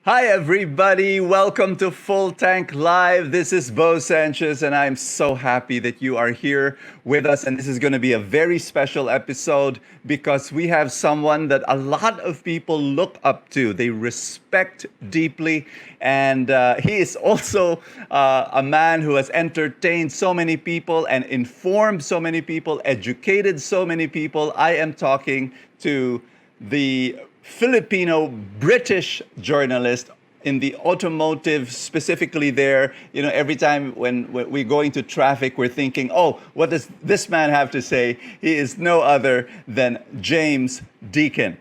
Hi, everybody. Welcome to Fulltank Live. This is Bo Sanchez, and I'm so happy that you are here with us. And this is going to be a very special episode because we have someone that a lot of people look up to, they respect deeply. And he is also a man who has entertained so many people and informed so many people, educated so many people. I am talking to the Filipino British journalist in the automotive, specifically there. You know, every time when we're going to traffic, we're thinking, oh, what does this man have to say? He is no other than James DEAKIN.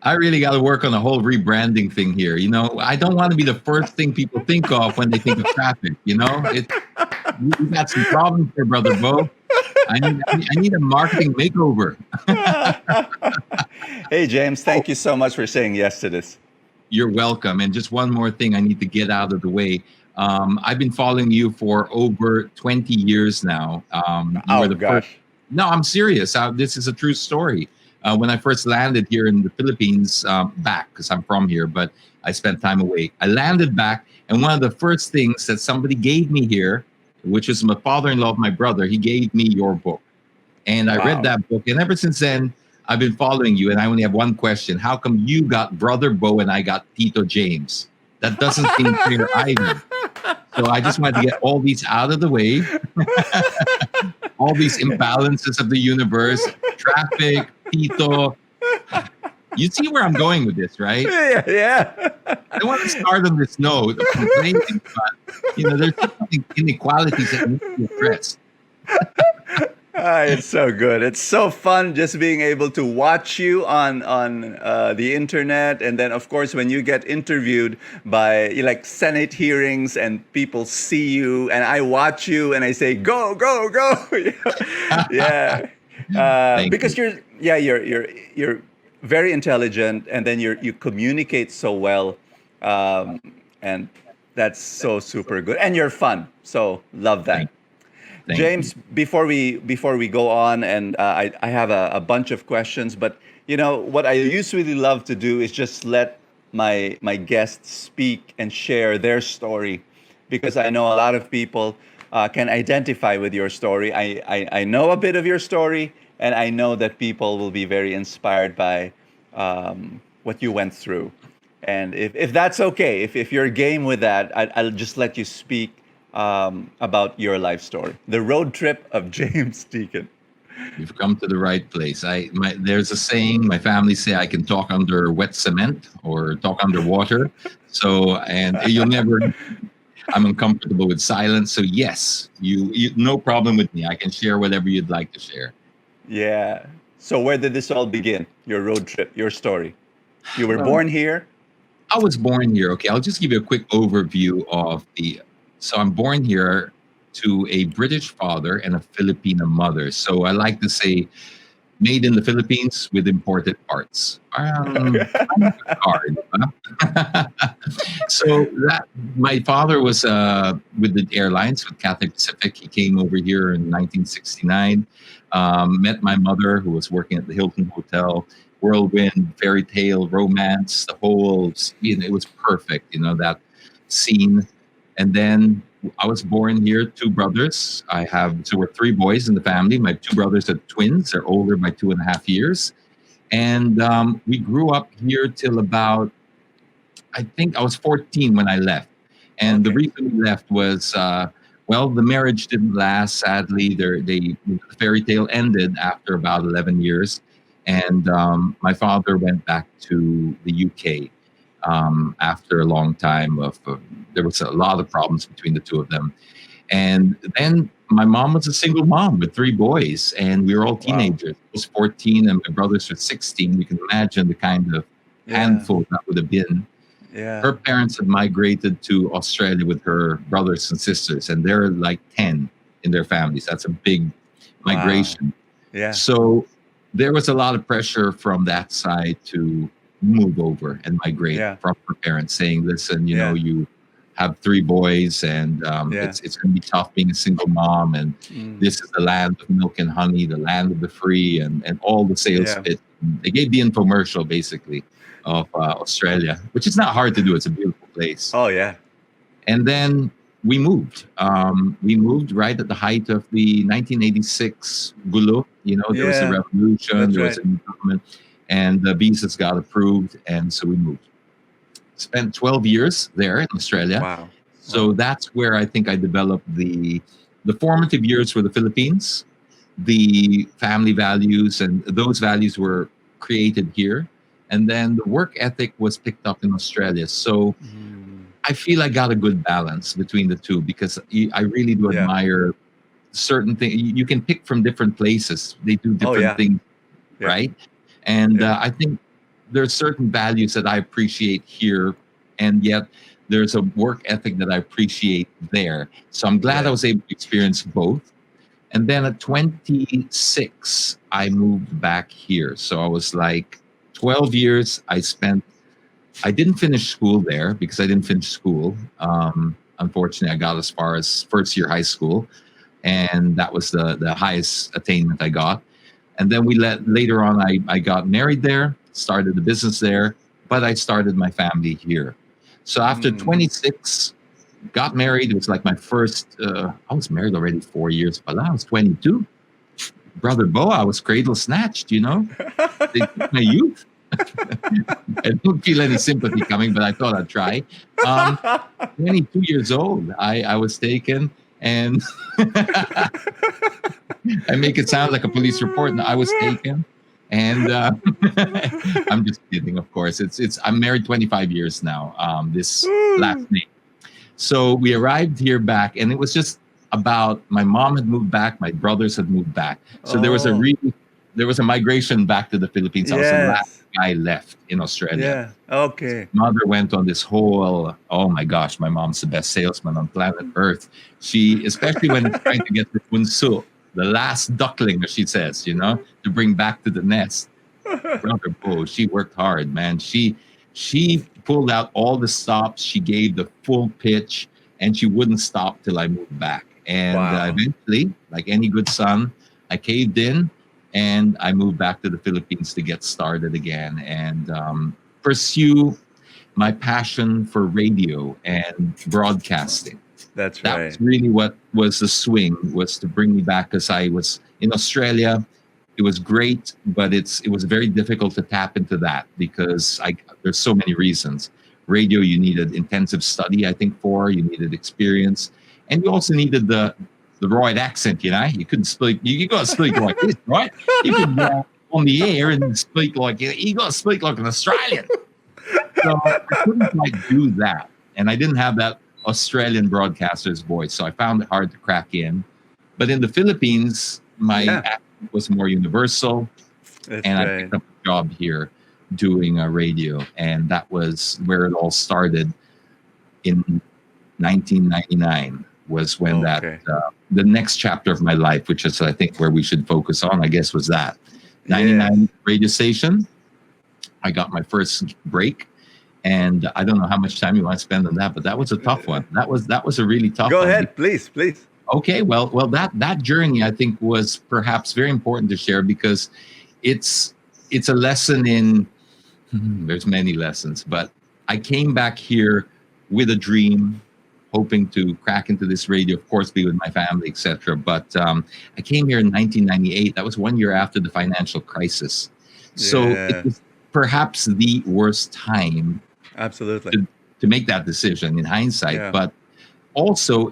I really got to work on the whole rebranding thing here. You know, I don't want to be the first thing people think of when they think of traffic. You know, you got some problems here, brother Bo. I need a marketing makeover. Hey, James, thank you so much for saying yes to this. You're welcome. And just one more thing I need to get out of the way. I've been following you for over 20 years now. Oh, gosh. No, I'm serious. This is a true story. When I first landed here in the Philippines, back, because I'm from here, but I spent time away. I landed back, and one of the first things that somebody gave me here, which was my father-in-law of my brother, he gave me your book. And I read that book, and ever since then, I've been following you, and I only have one question. How come you got Brother Bo and I got Tito James? That doesn't seem fair either. So I just wanted to get all these out of the way. All these imbalances of the universe, traffic, Tito. You see where I'm going with this, right? Yeah. I don't want to start on this note of complaining, but there's inequalities that need to be addressed. It's so good. It's so fun just being able to watch you on the internet, and then of course when you get interviewed by like Senate hearings and people see you, and I watch you and I say go go go. Yeah, because you're very intelligent, and then you communicate so well, and that's so super good, and you're fun. So love that. Thank James, you. before we go on, and I have a bunch of questions, but what I usually love to do is just let my guests speak and share their story, because I know a lot of people can identify with your story. I know a bit of your story, and I know that people will be very inspired by what you went through. And if that's okay, if you're game with that, I'll just let you speak about your life story, the road trip of James DEAKIN. You've come to the right place. There's a saying, my family say I can talk under wet cement or talk underwater. So, and you'll never, I'm uncomfortable with silence. So yes, you no problem with me. I can share whatever you'd like to share. Yeah. So where did this all begin? Your road trip, your story. You were born here? I was born here. Okay, I'll just give you a quick overview of So I'm born here to a British father and a Filipino mother. So I like to say made in the Philippines with imported parts. Hard. So my father was with the airlines, with Cathay Pacific. He came over here in 1969, met my mother, who was working at the Hilton Hotel. Whirlwind, fairy tale, romance, the whole, it was perfect, that scene. And then I was born here, two brothers. So we're three boys in the family. My two brothers are twins. They're older by 2.5 years. And we grew up here till about, I think I was 14 when I left. And the reason we left was, the marriage didn't last, sadly. The fairy tale ended after about 11 years. And my father went back to the UK. After a long time there was a lot of problems between the two of them. And then my mom was a single mom with three boys, and we were all teenagers. I was 14 and my brothers were 16. You can imagine the kind of handful that would have been. Yeah. Her parents had migrated to Australia with her brothers and sisters, and they're like 10 in their families. That's a big migration. Yeah. So there was a lot of pressure from that side to move over and migrate from her parents, saying, listen, you have three boys, and it's going to be tough being a single mom, and this is the land of milk and honey, the land of the free, and all the sales pitch. They gave the infomercial, basically. of Australia, which is not hard to do. It's a beautiful place. Oh yeah. And then we moved. We moved right at the height of the 1986 Gulo. You know, there was a Yeah. revolution, That's there was right. a new government, and the visas got approved, and so we moved. Spent 12 years there in Australia. Wow. So Wow. that's where I think I developed the formative years for the Philippines, the family values, and those values were created here. And then the work ethic was picked up in Australia. So Mm. I feel I got a good balance between the two because I really do Yeah. admire certain things. You can pick from different places. They do Oh different yeah. things, Yeah. right? And Yeah. I think there's certain values that I appreciate here, and yet there's a work ethic that I appreciate there. So I'm glad I Yeah. was able to experience both. And then at 26, I moved back here. So I was like 12 years I spent. I didn't finish school there because I didn't finish school. Unfortunately, I got as far as first year high school, and that was the highest attainment I got. And then later on, I got married there, started the business there, but I started my family here. So after Mm. 26, got married. It was like my first. I was married already 4 years, but I was 22. Brother Bo, I was cradle snatched. You know, they took my youth. I don't feel any sympathy coming, but I thought I'd try. 22 years old, I was taken, and I make it sound like a police report. No, I was taken, and I'm just kidding. Of course, it's. I'm married 25 years now. This last May. So we arrived here back, and it was just about my mom had moved back, my brothers had moved back. So Oh. there was a migration back to the Philippines. I was the last Yes. guy left in Australia. Yeah. Okay. Mother went on this whole, oh my gosh, my mom's the best salesman on planet Earth. She, especially when it's trying to get the bunso, the last duckling, as she says, you know, to bring back to the nest. Brother Bo, she worked hard, man. She pulled out all the stops. She gave the full pitch, and she wouldn't stop till I moved back. And Wow. eventually, like any good son, I caved in, and I moved back to the Philippines to get started again and pursue my passion for radio and broadcasting. That's That right. was really what was the swing, was to bring me back, because I was in Australia. It was great, but it was very difficult to tap into that because there's so many reasons. Radio, you needed intensive study, I think, you needed experience, and you also needed the right accent. You know, you couldn't speak. You got to speak like this, right? You could go on the air and speak like you got to speak like an Australian. So I couldn't quite do that, and I didn't have that Australian broadcaster's voice, so I found it hard to crack in. But in the Philippines, my Yeah. accent was more universal, That's and I right. picked up a job here doing radio, and that was where it all started in 1999. Was when Okay. the next chapter of my life, which is I think where we should focus on, I guess, was that Yes. 99 radio station. I got my first break, and I don't know how much time you want to spend on that, but that was a tough one. That was a really tough Go one. ahead, please, please. Okay, well, that journey I think was perhaps very important to share because it's a lesson in. There's many lessons, but I came back here with a dream, hoping to crack into this radio, of course, be with my family, etc. But I came here in 1998. That was 1 year after the financial crisis, so Yeah. it was perhaps the worst time Absolutely. to make that decision in hindsight. Yeah. But also,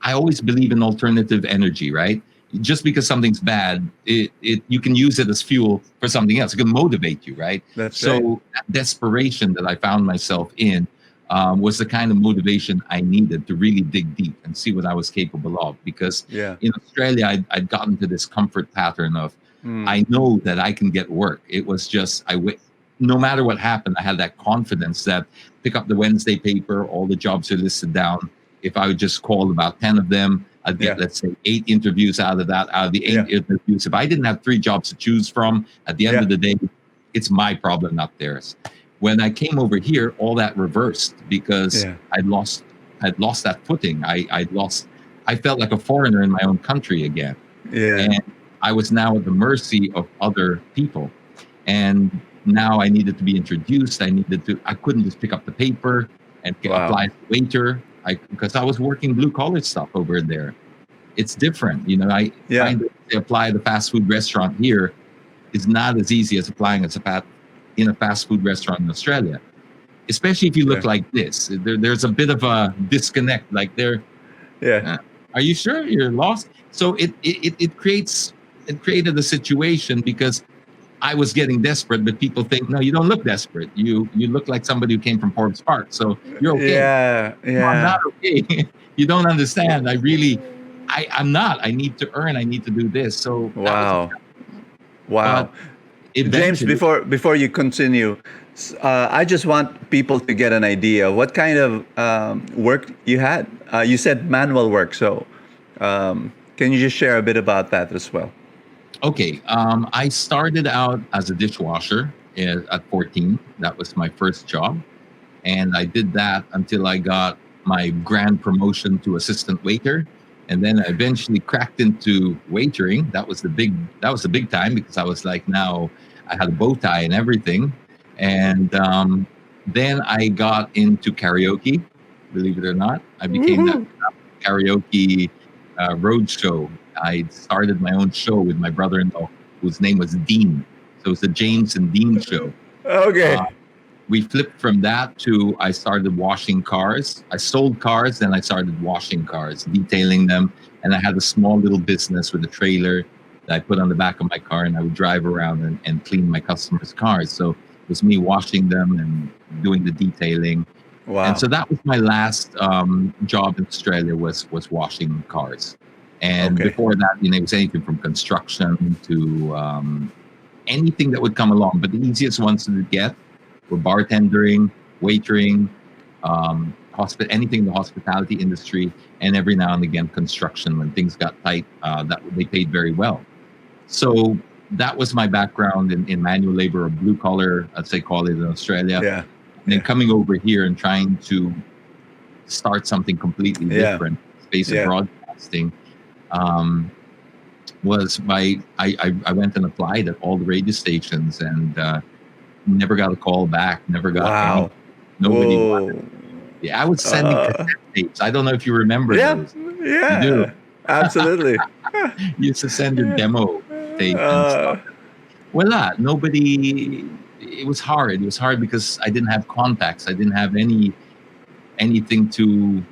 I always believe in alternative energy, right? Just because something's bad, you can use it as fuel for something else. It can motivate you, right? That's right. So that desperation that I found myself in was the kind of motivation I needed to really dig deep and see what I was capable of. Because Yeah. in Australia, I'd gotten to this comfort pattern of Mm. I know that I can get work. It was just no matter what happened, I had that confidence that pick up the Wednesday paper, all the jobs are listed down. If I would just call about 10 of them, I'd get, Yeah. let's say, 8 interviews out of that. Out of the 8 Yeah. interviews, if I didn't have 3 jobs to choose from, at the end Yeah. of the day, it's my problem, not theirs. When I came over here, all that reversed because Yeah. I'd lost that footing. I felt like a foreigner in my own country again. Yeah. And I was now at the mercy of other people. And Now I needed to be introduced. I couldn't just pick up the paper and Wow. apply as a waiter. Because I was working blue collar stuff over there. It's different. I Yeah. trying to apply at a fast food restaurant here is not as easy as applying in a fast food restaurant in Australia. Especially if you look Yeah. like this. There's a bit of a disconnect. Like Yeah. are you sure you're lost? So it created a situation because I was getting desperate, but people think, no, you don't look desperate. You look like somebody who came from Forbes Park, so you're okay. Yeah. No, I'm not Yeah. okay. You don't understand. I'm not. I need to earn. I need to do this. So that was, Wow. but Wow. James, eventually, before you continue, I just want people to get an idea what kind of work you had. You said manual work, so can you just share a bit about that as well? okay. I started out as a dishwasher at 14. That was my first job. And I did that until I got my grand promotion to assistant waiter. And then I eventually cracked into waitering. That was the big time because I was like, now I had a bow tie and everything. And then I got into karaoke, believe it or not. I became that Woohoo. karaoke road show. I started my own show with my brother-in-law, whose name was Dean. So it was the James and Dean show. Uh, Okay. we flipped from that to I started washing cars. I sold cars, then I started washing cars, detailing them. And I had a small little business with a trailer that I put on the back of my car, and I would drive around and clean my customers' cars. So it was me washing them and doing the detailing. And Wow. so that was my last job in Australia was washing cars. And Okay. before that, it was anything from construction to anything that would come along. But the easiest ones to get were bartending, waitering, anything in the hospitality industry, and every now and again construction when things got tight. That they paid very well. So that was my background in manual labor or blue collar, as they call it in Australia. Yeah. And then Yeah. coming over here and trying to start something completely Yeah. different, space of Yeah. broadcasting, um, was I went and applied at all the radio stations and never got a call back, never got any, Wow. nobody wanted. Whoa. Yeah, I was sending Uh, cassette tapes. I don't know if you remember yeah. those. You do. Yeah. Absolutely. You used to send your demo tape and stuff. Uh, Voila, nobody. It was hard. It was hard because I didn't have contacts. I didn't have anything to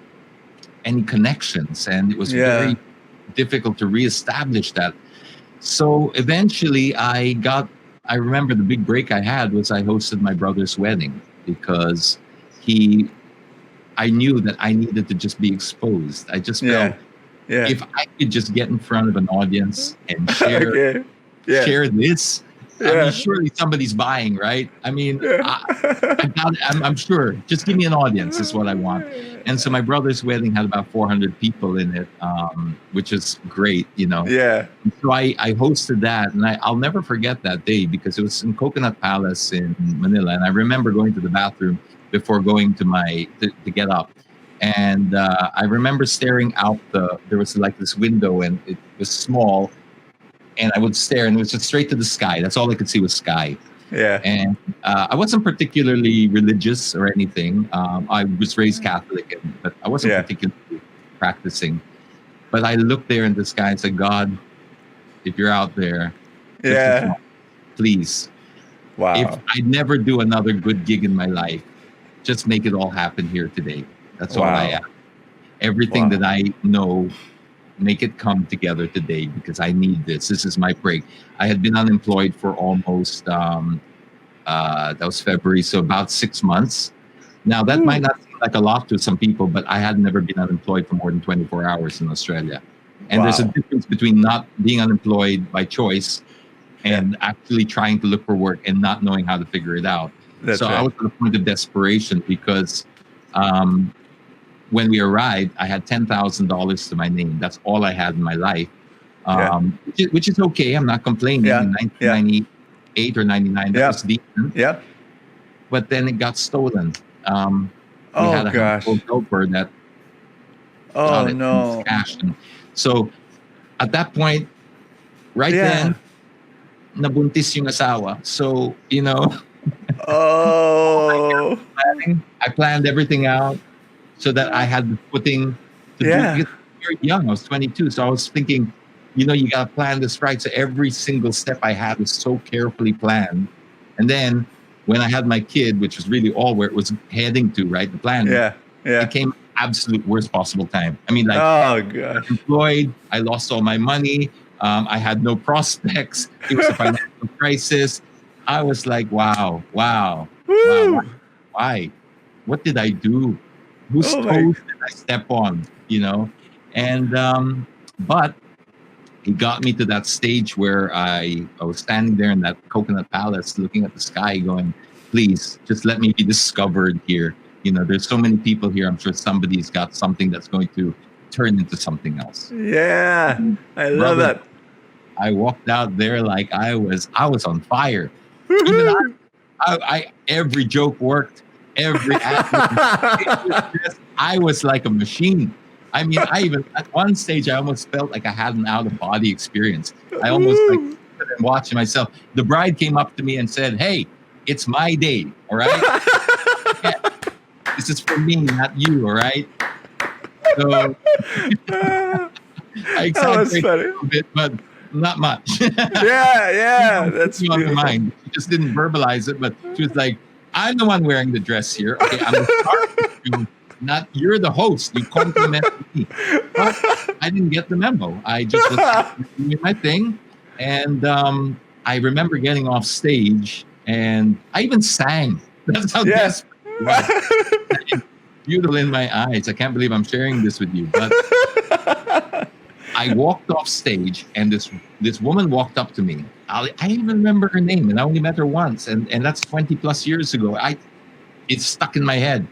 any connections, and it was yeah. very difficult to reestablish that. So eventually, I remember the big break I had was I hosted my brother's wedding because he. I knew that I needed to just be exposed. I just felt Yeah. Yeah. if I could just get in front of an audience and share Okay. Yeah. share this, I mean, Yeah. surely somebody's buying, right? I mean, Yeah. I'm sure. Just give me an audience is what I want. And so my brother's wedding had about 400 people in it, which is great, Yeah. So I hosted that, and I'll never forget that day because it was in Coconut Palace in Manila, and I remember going to the bathroom before going to get up. And I remember staring out there was like this window, and it was small, and I would stare, and it was just straight to the sky. That's all I could see was sky. Yeah. And I wasn't particularly religious or anything. I was raised Catholic, but I wasn't Yeah. particularly practicing. But I looked there in the sky and said, God, if you're out there, just this Yeah. once, please. If Wow. I never do another good gig in my life, just make it all happen here today. That's all I Wow. ask. Everything Wow. that I know, make it come together today because I need this. This is my break. I had been unemployed for almost that was February, so about 6 months. Now that might not seem like a lot to some people, but I had never been unemployed for more than 24 hours in Australia. And there's a Wow. difference between not being unemployed by choice and actually trying to look for work and not knowing how to figure it out. That's So I right. was at a point of desperation because um, when we arrived, I had $10,000 to my name. That's all I had in my life, Yeah. which is okay. I'm not complaining. Yeah. In Yeah. 1998 or 99, that Yeah. was decent. Yeah. But then it got stolen. We Oh had a gosh. household helper that Oh got it in his no. cash. And so at that point, right Yeah. then, nabuntis yung asawa. So, you know, Oh, I planned everything out so that I had the footing to do it. yeah. Because I was very young. I was 22. So I was thinking, you got to plan this right. So every single step I had was so carefully planned. And then when I had my kid, which was really all where it was heading to, right? The plan, Yeah. it Yeah. came absolute worst possible time. I mean, like, Oh gosh. employed, I lost all my money. I had no prospects. It was a financial crisis. I was like, wow, Woo. why? What did I do? Whose Oh my. toes did I step on? And but it got me to that stage where I was standing there in that coconut palace, looking at the sky, going, "Please, just let me be discovered here." There's so many people here. I'm sure somebody's got something that's going to turn into something else. Yeah. I love Brother, that. I walked out there like I was on fire. Even Woohoo. I every joke worked, every act. I was like a machine. I mean, I even at one stage I almost felt like I had an out of body experience. I almost like Woo. watching myself. The bride came up to me and said, "Hey, it's my day, all right? Yeah, this is for me, not you, all right?" So I That was exaggerated a funny. little bit, but not much. Yeah, yeah. That's On her beautiful. mind. She just didn't verbalize it, but she was like, "I'm the one wearing the dress here. Okay, I'm the star. You're the host. You compliment me." But I didn't get the memo. I just was doing my thing, and I remember getting off stage, and I even sang. That's how Yes. desperate I was. Beautiful in my eyes. I can't believe I'm sharing this with you, but I walked off stage, and this woman walked up to me. I even remember her name, and I only met her once, and that's 20 plus years ago. It's stuck in my head.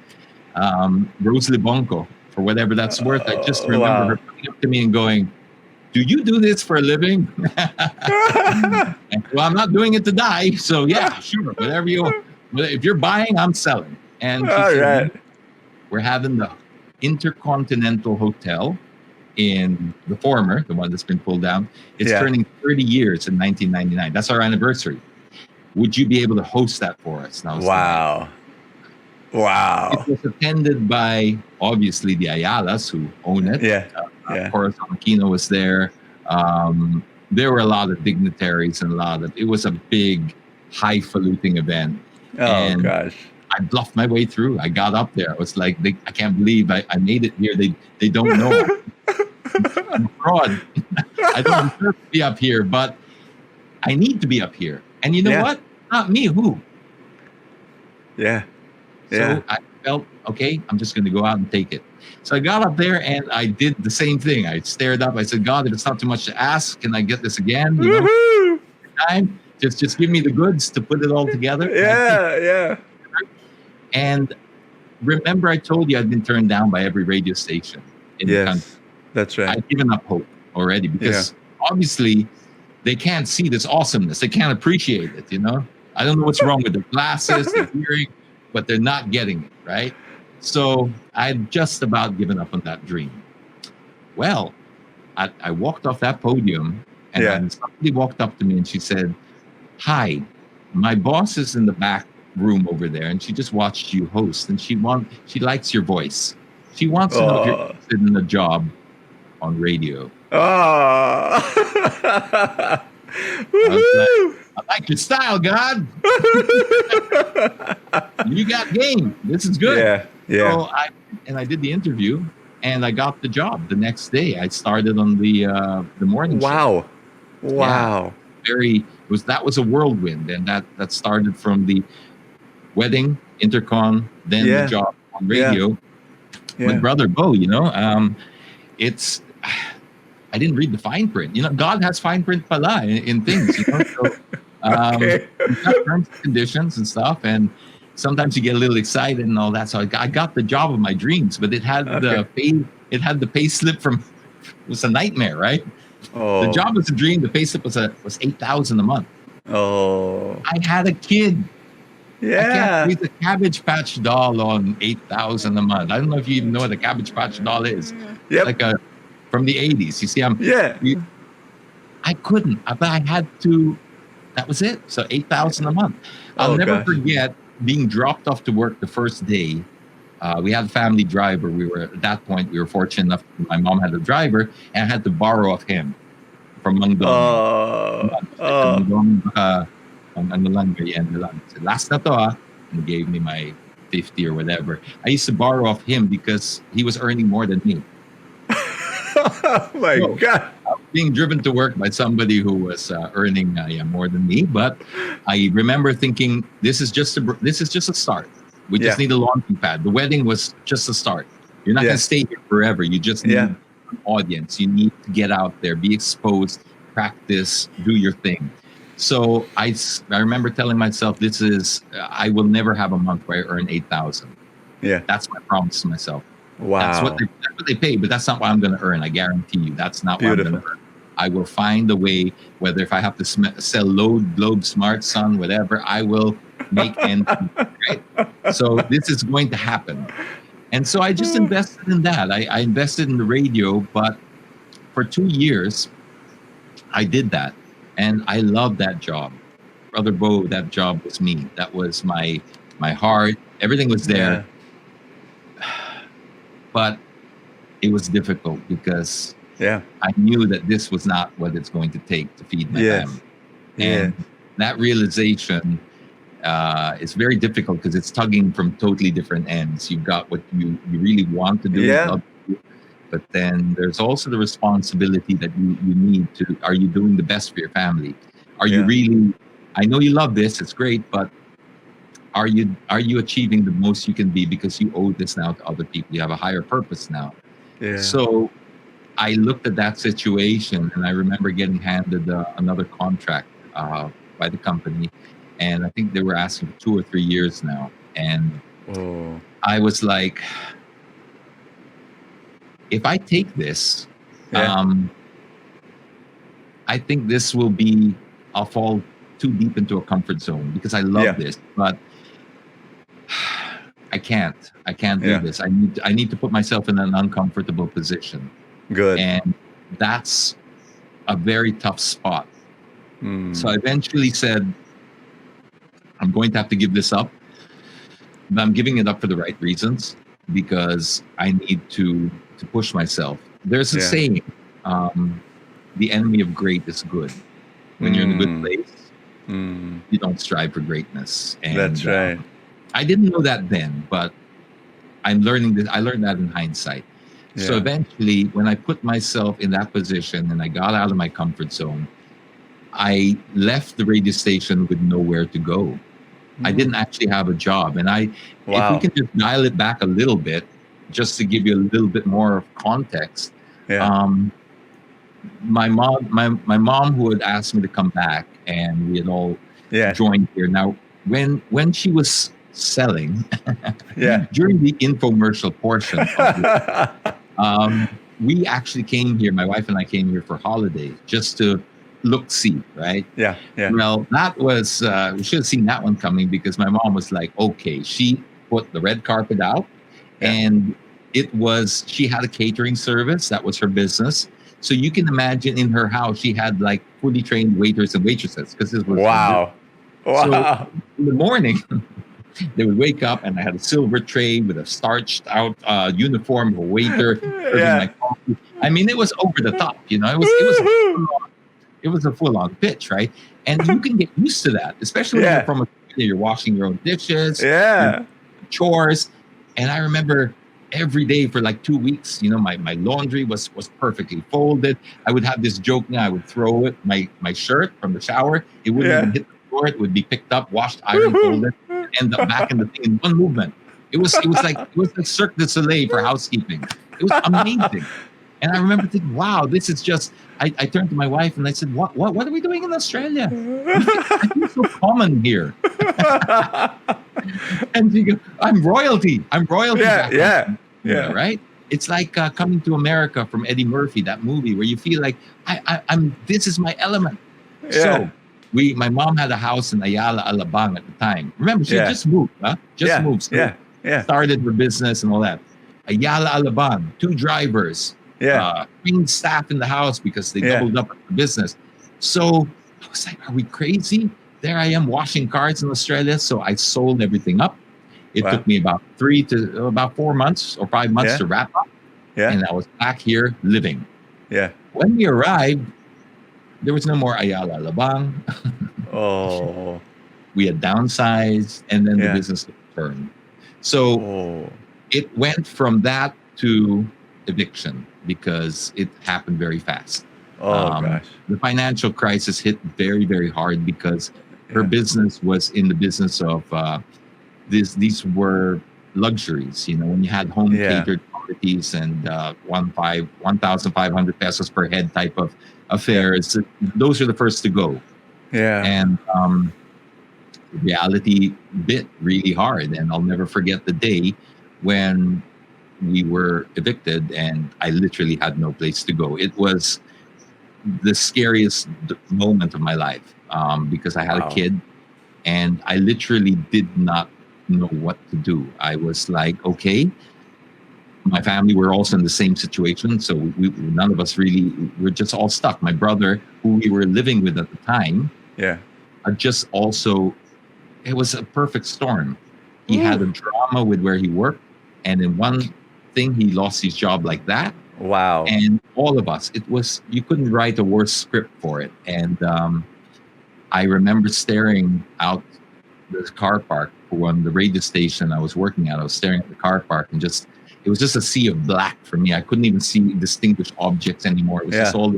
Rose Libonco, for whatever that's worth. I just remember Wow. her coming up to me and going, "Do you do this for a living?" And, well, I'm not doing it to die, so yeah, sure, whatever you want. If you're buying, I'm selling. And she All said, right. "We're having the Intercontinental Hotel in the former, the one that's been pulled down. It's Yeah. turning 30 years in 1999. That's our anniversary. Would you be able to host that for us?" And I was like, Wow. Wow. it was attended by obviously the Ayalas who own it. Yeah. Yeah. Horace Aquino was there. There were a lot of dignitaries and it was a big, highfalutin event. Oh And gosh. I bluffed my way through. I got up there. I was like, I can't believe I made it here. They don't know. I'm a fraud. I don't deserve to be up here, but I need to be up here. And you know Yeah. what? Not me. Who? Yeah. Yeah. So I felt, okay, I'm just going to go out and take it. So I got up there and I did the same thing. I stared up. I said, "God, if it's not too much to ask, can I get this again? Woohoo. Time. Just give me the goods to put it all together." Yeah. Yeah. And remember, I told you I'd been turned down by every radio station in the country. Yes. That's right. I'd given up hope already because obviously they can't see this awesomeness. They can't appreciate it, I don't know what's wrong with their glasses, their hearing, but they're not getting it, right? So I'd just about given up on that dream. Well, I walked off that podium and then somebody walked up to me and she said, "Hi, my boss is in the back room over there and she just watched you host and she likes your voice. She wants to know if you're interested in a job on radio." Oh. I like your style, God. You got game. This is good. Yeah. Yeah. So I did the interview and I got the job the next day. I started on the morning show. Wow. Wow. That was a whirlwind, and that started from the wedding, intercon, then the job on radio. Yeah. With Brother Bo, it's I didn't read the fine print. God has fine print pala in things, So Okay. you've got terms and conditions and stuff, and sometimes you get a little excited and all that. So I got the job of my dreams, but it had the pay slip from. It was a nightmare, right? Oh. The job was a dream. The pay slip was $8,000 a month. Oh. I had a kid. I Yeah. can't raise a Cabbage Patch doll on $8,000 a month. I don't know if you even know what a Cabbage Patch doll is. Yep. Like from the 80s. You see, Yeah. I couldn't. But I had to That was it. So 8,000 a month. I'll Oh never gosh. forget being dropped off to work the first day. We had a family driver. We were at that point. We were fortunate enough. My mom had a driver, and I had to borrow off him from Mangdongi. Said to Oh. Mangdongi, baka, ano lang, merienda lang. I said, last na to and he gave me my 50 or whatever. I used to borrow off him because he was earning more than me. Oh my So, God. being driven to work by somebody who was earning more than me, but I remember thinking this is just a start. We just Yeah. need a launching pad. The wedding was just a start. You're not going Yeah. to stay here forever. You just need Yeah. an audience. You need to get out there, be exposed, practice, do your thing. So I remember telling myself, I will never have a month where I earn 8,000. Yeah. That's my promise to myself. Wow. That's what they pay, but that's not what I'm going to earn. I guarantee you, that's not what I'm Beautiful. going to earn. I will find a way, whether if I have to sell Globe Smart Sun, whatever, I will make ends meet, right? So this is going to happen. And so I just invested in that. I invested in the radio, but for 2 years, I did that. And I loved that job. Brother Bo, that job was me. That was my heart. Everything was there. But it was difficult because I knew that this was not what it's going to take to feed my family. And that realization is very difficult because it's tugging from totally different ends. You've got what you really want to do, love to do, but then there's also the responsibility that you need to, are you doing the best for your family? Are you really, I know you love this, it's great, but are you achieving the most you can be because you owe this now to other people? You have a higher purpose now. So I looked at that situation and I remember getting handed another contract by the company. And I think they were asking for 2 or 3 years now. And I was like, if I take this, I think this will be, I'll fall too deep into a comfort zone because I love this, but I can't do this. I need to put myself in an uncomfortable position. Good. And that's a very tough spot. So I eventually said, I'm going to have to give this up. But I'm giving it up for the right reasons because I need to push myself. There's a saying, the enemy of great is good. When you're in a good place, you don't strive for greatness. And that's right. I didn't know that then, but I'm learning this. I learned that in hindsight. So eventually, when I put myself in that position and I got out of my comfort zone, I left the radio station with nowhere to go. I didn't actually have a job. And if we can just dial it back a little bit, just to give you a little bit more context, my mom who had asked me to come back, and we had all joined here. Now, when she was selling, during the infomercial portion of it, we actually came here, my wife and I came here for holidays just to look-see, right? Well, that was, we should have seen that one coming because my mom was like, okay, she put the red carpet out and she had a catering service. That was her business. So you can imagine in her house, she had like fully trained waiters and waitresses because this was So in the morning, they would wake up and I had a silver tray with a starched out uniform of a waiter serving my coffee. I mean, it was over the top, you know, it was a full-on pitch, right? And you can get used to that, especially when you're from a you're washing your own dishes, chores. And I remember every day for like 2 weeks, you know, my laundry was perfectly folded. I would have this joke now, I would throw it, my shirt from the shower, it wouldn't even hit the floor, it would be picked up, washed, ironed, folded, and end up back in the thing in one movement. It was like Cirque du Soleil for housekeeping. It was amazing. And I remember thinking, wow, this is just, I turned to my wife and I said, what are we doing in Australia? I feel so common here. And she goes, I'm royalty. Yeah, right? It's like coming to America from Eddie Murphy, that movie where you feel like, this is my element. So my mom had a house in Ayala, Alabang at the time. Remember, she just moved, moved. So started her business and all that. Ayala, Alabang, 2 drivers. Trained staff in the house because they doubled up the business. So I was like, are we crazy? There I am washing cars in Australia. So I sold everything up. It Wow. took me about 4 months or 5 months Yeah. to wrap up. Yeah. And I was back here living. Yeah. When we arrived, there was no more Ayala Labang. Oh. We had downsized, and then the Yeah. business turned. So Oh. it went from that to eviction because it happened very fast. Oh gosh. The financial crisis hit very, very hard because her Yeah. business was in the business of these were luxuries. You know, when you had home Yeah. catered parties and 1,500 pesos per head type of affairs, those are the first to go. Yeah. And reality bit really hard. And I'll never forget the day when we were evicted and I literally had no place to go. It was the scariest moment of my life because I had Wow. a kid and I literally did not know what to do. I was like, okay, my family were also in the same situation. So none of us really, we're just all stuck. My brother, who we were living with at the time, Yeah. just also, it was a perfect storm. He had a drama with where he worked. And in one thing, he lost his job like that. Wow. And all of us, it was, you couldn't write a worse script for it. And I remember staring out the car park from the radio station I was working at. I was staring at the car park and just, it was just a sea of black for me. I couldn't even see distinguish objects anymore. It was just all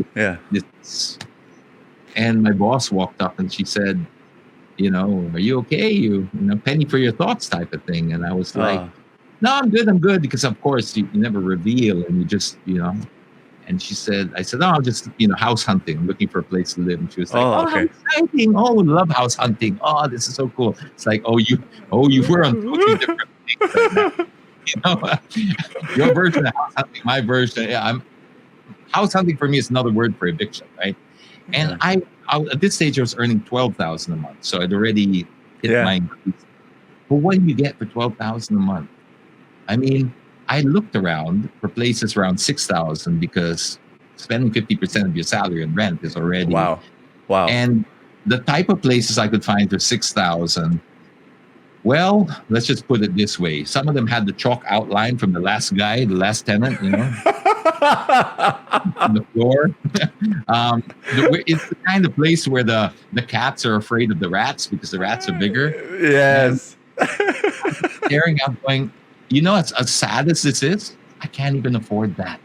this. And my boss walked up and she said, you know, are you okay? You know, penny for your thoughts type of thing. And I was like, no, I'm good. Because of course you never reveal and you just, you know, and she said, I said, no, I'm just, you know, house hunting. I'm looking for a place to live. And she was like, oh, okay. how exciting. Oh, love house hunting. Oh, this is so cool. It's like, you were on totally different things right now. You know, your version of house hunting, my version. Yeah, house hunting for me is another word for eviction, right? And I at this stage I was earning 12,000 a month, so I'd already hit my increase. But what do you get for 12,000 a month? I mean, I looked around for places around 6,000 because spending 50% of your salary on rent is already wow. And the type of places I could find for 6,000. Well, let's just put it this way. Some of them had the chalk outline from the last guy, the last tenant, you know, on the floor. It's the kind of place where the cats are afraid of the rats because the rats are bigger. Yes. Staring out going, you know, as sad as this is, I can't even afford that.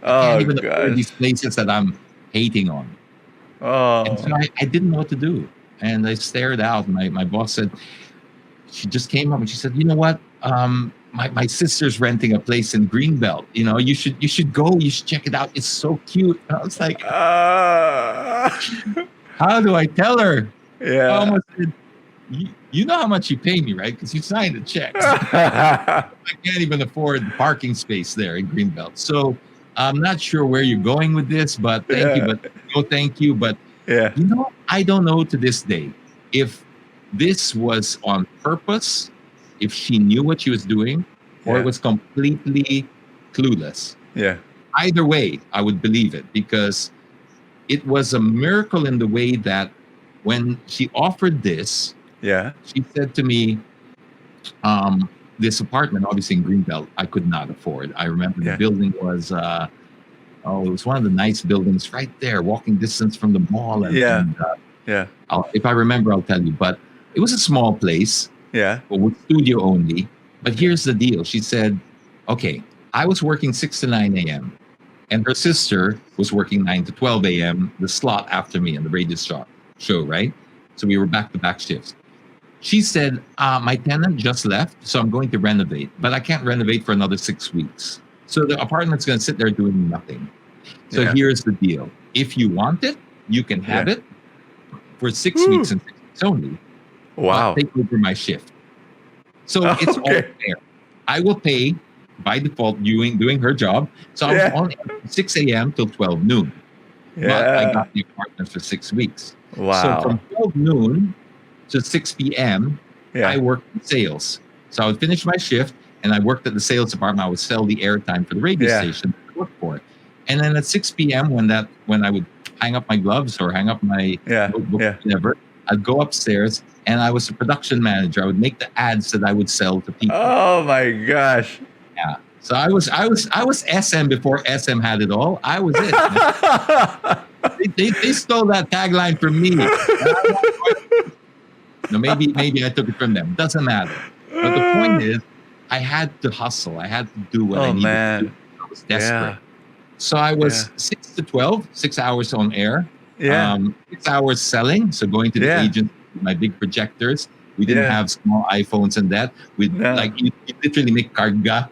I can't even afford these places that I'm hating on. And so I didn't know what to do. And I stared out. My boss said, she just came up and she said, you know what? My sister's renting a place in Greenbelt. You know, you should go. You should check it out. It's so cute. And I was like, how do I tell her? Yeah. I almost said, you know how much you pay me, right? Because you signed the check. I can't even afford the parking space there in Greenbelt. So I'm not sure where you're going with this, but thank you. But no, thank you. But you know, I don't know to this day if this was on purpose, if she knew what she was doing, or it was completely clueless. Yeah. Either way, I would believe it because it was a miracle in the way that when she offered this, she said to me, this apartment, obviously in Greenbelt, I could not afford. I remember the building was, it was one of the nice buildings right there, walking distance from the mall. And, if I remember, I'll tell you. But it was a small place, but with studio only. But here's the deal. She said, okay, I was working 6 to 9 a.m. and her sister was working 9 to 12 a.m., the slot after me in the radio show, right? So we were back-to-back shifts. She said, my tenant just left, so I'm going to renovate, but I can't renovate for another 6 weeks. So the apartment's going to sit there doing nothing. So here's the deal. If you want it, you can have it for 6 weeks and 6 weeks only. Wow. Take over my shift. So it's all fair. I will pay by default doing her job. So I was only 6 a.m. till 12 noon. But I got the apartment for 6 weeks. Wow. So from 12 noon to 6 p.m., I worked in sales. So I would finish my shift and I worked at the sales department. I would sell the airtime for the radio station I worked for. And then at 6 p.m. when I would hang up my gloves or hang up my Yeah. notebook, Yeah. whatever. I'd go upstairs, and I was a production manager. I would make the ads that I would sell to people. Oh my gosh. Yeah. So I was SM before SM had it all. I was it. They stole that tagline from me. No, maybe I took it from them. Doesn't matter. But the point is, I had to hustle. I had to do what I Oh needed to do. man. I was desperate. Yeah. So I was Yeah. 6 to 12, 6 hours on air, Yeah. 6 hours selling. So going to the Yeah. agent with my big projectors. We didn't Yeah. have small iPhones and that. We No. like you literally make karga,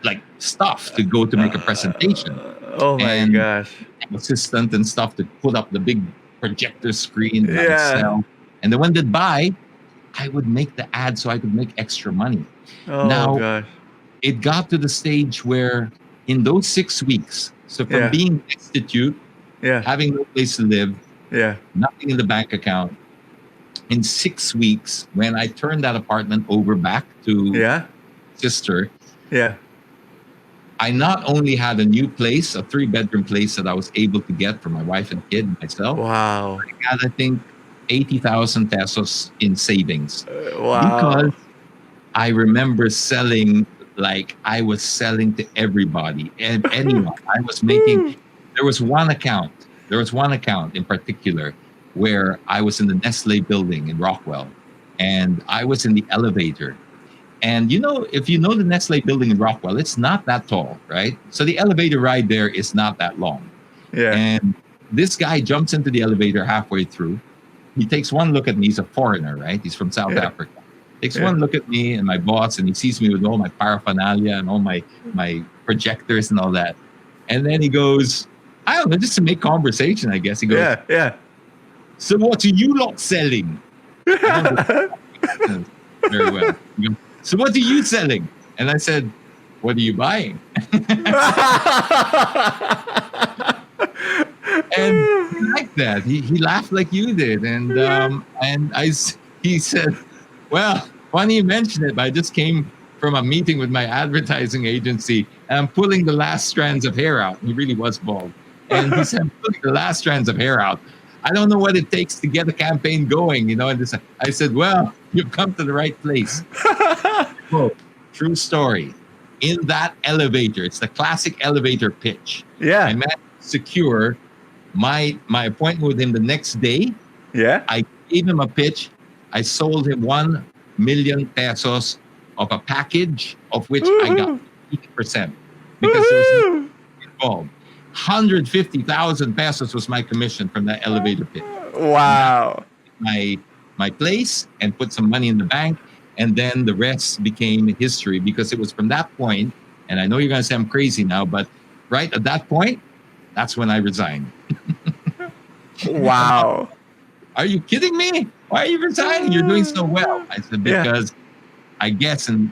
like stuff to go to make a presentation. Oh my And gosh. assistant and stuff to put up the big projector screen and I would Yeah. sell. And then when they'd buy, I would make the ad so I could make extra money. Oh Now, gosh. it got to the stage where in those 6 weeks, so from Yeah. being destitute, Yeah. having no place to live, Yeah. nothing in the bank account, in 6 weeks, when I turned that apartment over back to Yeah. sister, Yeah. I not only had a new place, a 3-bedroom place that I was able to get for my wife and kid and myself, Wow. I had, I think, 80,000 pesos in savings. Wow. Because I remember selling, like I was selling to everybody and anyone. I was making, there was one account in particular where I was in the Nestle building in Rockwell and I was in the elevator. And if you know the Nestle building in Rockwell, it's not that tall, right? So the elevator ride there is not that long. Yeah. And this guy jumps into the elevator halfway through. He takes one look at me. He's a foreigner, right? He's from South Yeah. Africa. Takes one look at me and my boss, and he sees me with all my paraphernalia and all my projectors and all that. And then he goes, I don't know, just to make conversation, I guess. He goes, Yeah. Yeah. so what are you lot selling? I don't know very well. He goes, so what are you selling? And I said, what are you buying? And he liked that. He laughed like you did. And he said, well, funny you mention it, but I just came from a meeting with my advertising agency and I'm pulling the last strands of hair out. He really was bald. And he said, I'm pulling the last strands of hair out. I don't know what it takes to get a campaign going, And I said, well, you've come to the right place. Quote, true story. In that elevator, it's the classic elevator pitch. Yeah. I managed to secure my appointment with him the next day. Yeah. I gave him a pitch. I sold him 1 million pesos of a package, of which I got 80% because there was no involved. 150,000 pesos was my commission from that elevator pitch. Wow. My place and put some money in the bank. And then the rest became history because it was from that point, and I know you're going to say I'm crazy now, but right at that point, that's when I resigned. Wow. Are you kidding me? Why are you resigning? You're doing so well. I said, because I guess, and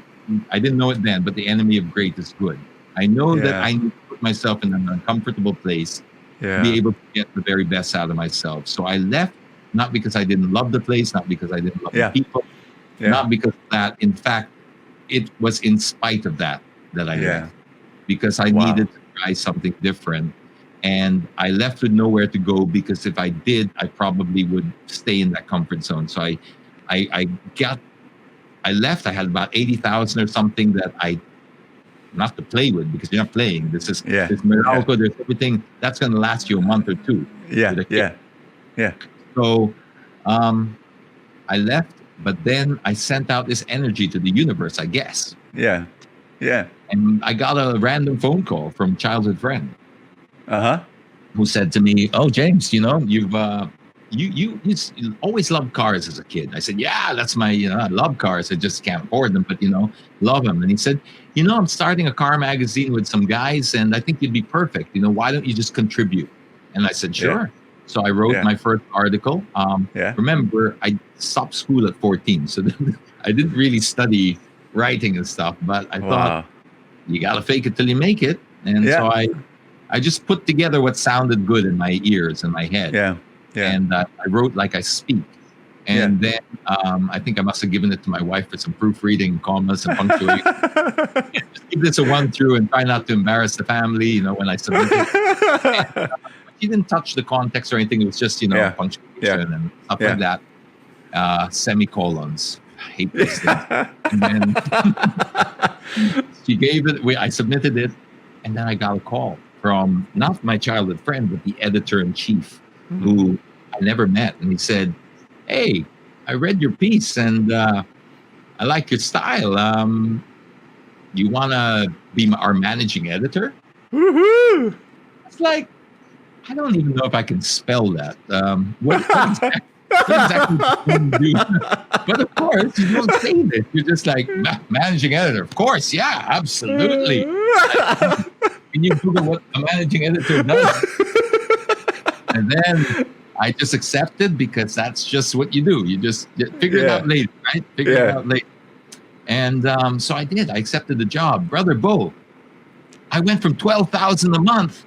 I didn't know it then, but the enemy of great is good. I know that I need to put myself in an uncomfortable place to be able to get the very best out of myself. So I left, not because I didn't love the place, not because I didn't love the people, not because of that. In fact, it was in spite of that I left. Because I needed to try something different. And I left with nowhere to go because if I did, I probably would stay in that comfort zone. So I left. I had about 80,000 or something that not to play with because you're not playing. This is this Meralco. There's everything that's going to last you a month or two. Yeah. So I left, but then I sent out this energy to the universe, I guess. Yeah. And I got a random phone call from a childhood friend. Who said to me, "Oh, James, you've you always loved cars as a kid." I said, "Yeah, that's my I love cars. I just can't afford them, but love them." And he said, "I'm starting a car magazine with some guys, and I think you'd be perfect. Why don't you just contribute?" And I said, "Sure." So I wrote my first article. Remember, I stopped school at 14, so I didn't really study writing and stuff. But I thought you gotta fake it till you make it, and so I just put together what sounded good in my ears and my head. And I wrote like I speak. And then I think I must have given it to my wife for some proofreading, commas, and punctuation. Just give this a run through and try not to embarrass the family, when I submit it. she didn't touch the context or anything. It was just, Yeah. punctuation and stuff Yeah. like that. Semicolons. I hate those things. And then she gave it. I submitted it, and then I got a call from not my childhood friend, but the editor-in-chief, who I never met, and he said, "Hey, I read your piece, and I like your style. You want to be our managing editor?" Woohoo! It's like, I don't even know if I can spell that. What exactly do you do? But of course, you don't say this. You're just like, managing editor. Of course, yeah, absolutely. Can you Google what a managing editor does? And then I just accepted, because that's just what you do. You just figure it out later, right? Figure it out later. And so I did. I accepted the job. Brother Bo, I went from 12,000 a month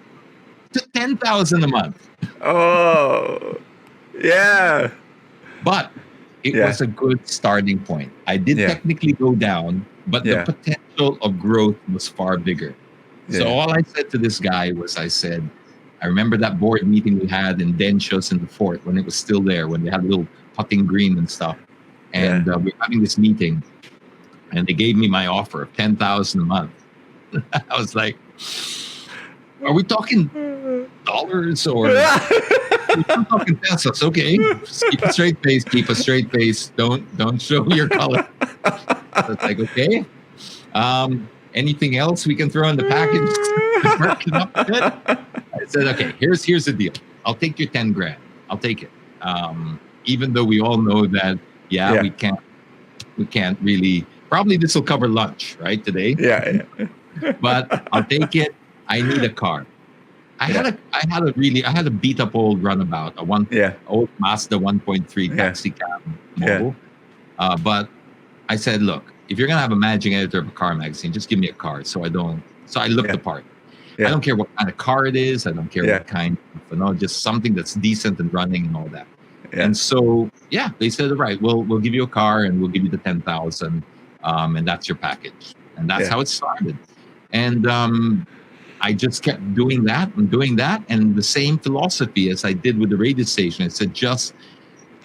to 10,000 a month. Oh, yeah. But it was a good starting point. I did technically go down, but the potential of growth was far bigger. So all I said to this guy was, I said, I remember that board meeting we had in Denshos in the fort when it was still there, when they had a little putting green and stuff. And we were having this meeting, and they gave me my offer of 10,000 a month. I was like, are we talking dollars or we're talking pesos? Okay, just keep a straight face. Keep a straight face. Don't show your color. So it's like, okay. Anything else we can throw in the package? Work it up a bit? I said, okay, here's the deal. I'll take your 10 grand. I'll take it. Even though we all know that, we can't really. Probably this will cover lunch, right, today. Yeah. But I'll take it. I need a car. I had a beat up old runabout, old Mazda 1.3 taxi cab model. But I said, look, if you're gonna have a managing editor of a car magazine, just give me a car. So I look the part. I don't care what kind of car it is. I don't care what kind of, just something that's decent and running and all that. And so they said, all right, we'll give you a car and we'll give you the 10,000, and that's your package. And that's how it started. And I just kept doing that, and the same philosophy as I did with the radio station. I said,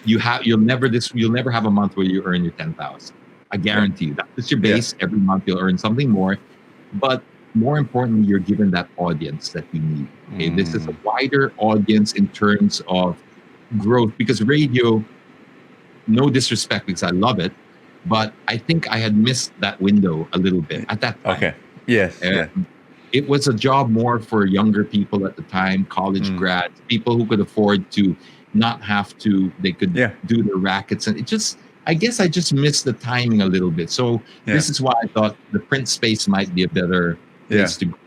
you'll never have a month where you earn your 10,000. I guarantee you. That's your base. Every month you'll earn something more. But more importantly, you're given that audience that you need. Okay, this is a wider audience in terms of growth, because radio, no disrespect, because I love it, but I think I had missed that window a little bit at that time. Okay. Yes. It was a job more for younger people at the time, college grads, people who could afford to not have to, they could do their rackets. And I guess I just missed the timing a little bit. So this is why I thought the print space might be a better place to go,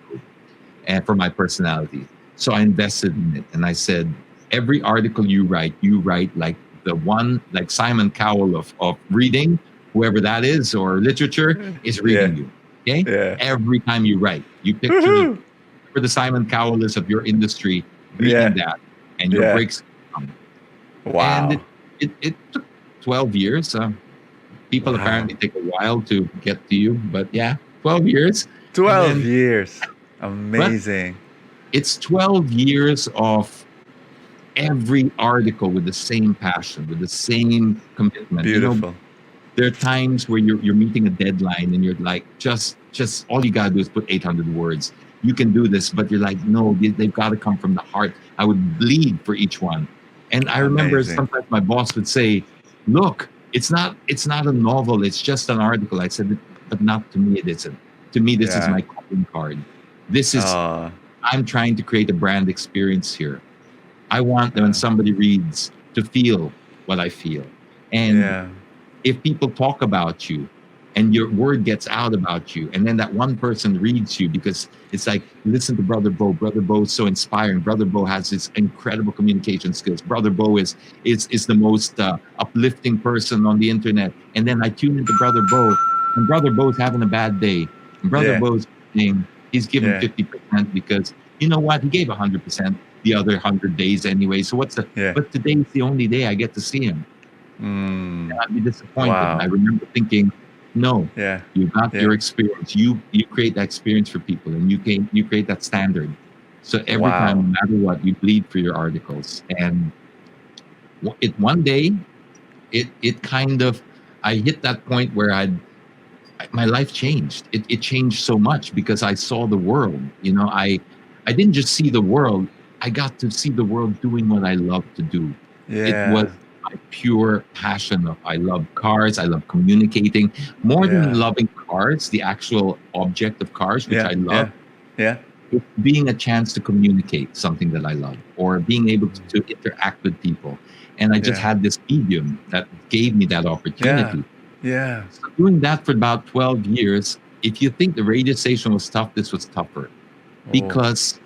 and for my personality. So I invested in it, and I said, every article you write like the one, like Simon Cowell of reading, whoever that is, or literature is reading you. Okay? Yeah. Every time you write, you picture for the Simon Cowell is of your industry, reading that, and your breaks come. Wow. And it took 12 years. People apparently take a while to get to you, but 12 years. 12 years. Amazing. It's 12 years of every article with the same passion, with the same commitment. Beautiful. There are times where you're meeting a deadline and you're like, just all you gotta do is put 800 words. You can do this, but you're like, no, they've got to come from the heart. I would bleed for each one. And I remember sometimes my boss would say, look, it's not a novel, it's just an article. I said, but not to me, it isn't. To me, this is my calling card. This is, I'm trying to create a brand experience here. I want when somebody reads to feel what I feel. And if people talk about you and your word gets out about you, and then that one person reads you, because it's like, listen to Brother Bo. Brother Bo is so inspiring. Brother Bo has this incredible communication skills. Brother Bo is the most uplifting person on the internet. And then I tune into Brother Bo, and Brother Bo's having a bad day. And Brother Bo's saying he's giving 50% because, you know what, he gave 100% the other 100 days anyway. So but today's the only day I get to see him. And I'd be disappointed. Wow. I remember thinking, no, you got your experience. You create that experience for people, and you create that standard. So every time, Wow. no matter what, you bleed for your articles. And one day, it kind of, I hit that point where my life changed. It changed so much because I saw the world. I didn't just see the world. I got to see the world doing what I love to do. It was Yeah. my pure passion. I love cars. I love communicating. More than Yeah. loving cars, the actual object of cars, which Yeah. I love, Yeah. Yeah. it's being a chance to communicate something that I love, or being able to interact with people. And I just Yeah. had this medium that gave me that Yeah. opportunity. Yeah. So doing that for about 12 years, if you think the radio station was tough, this was tougher, Oh. because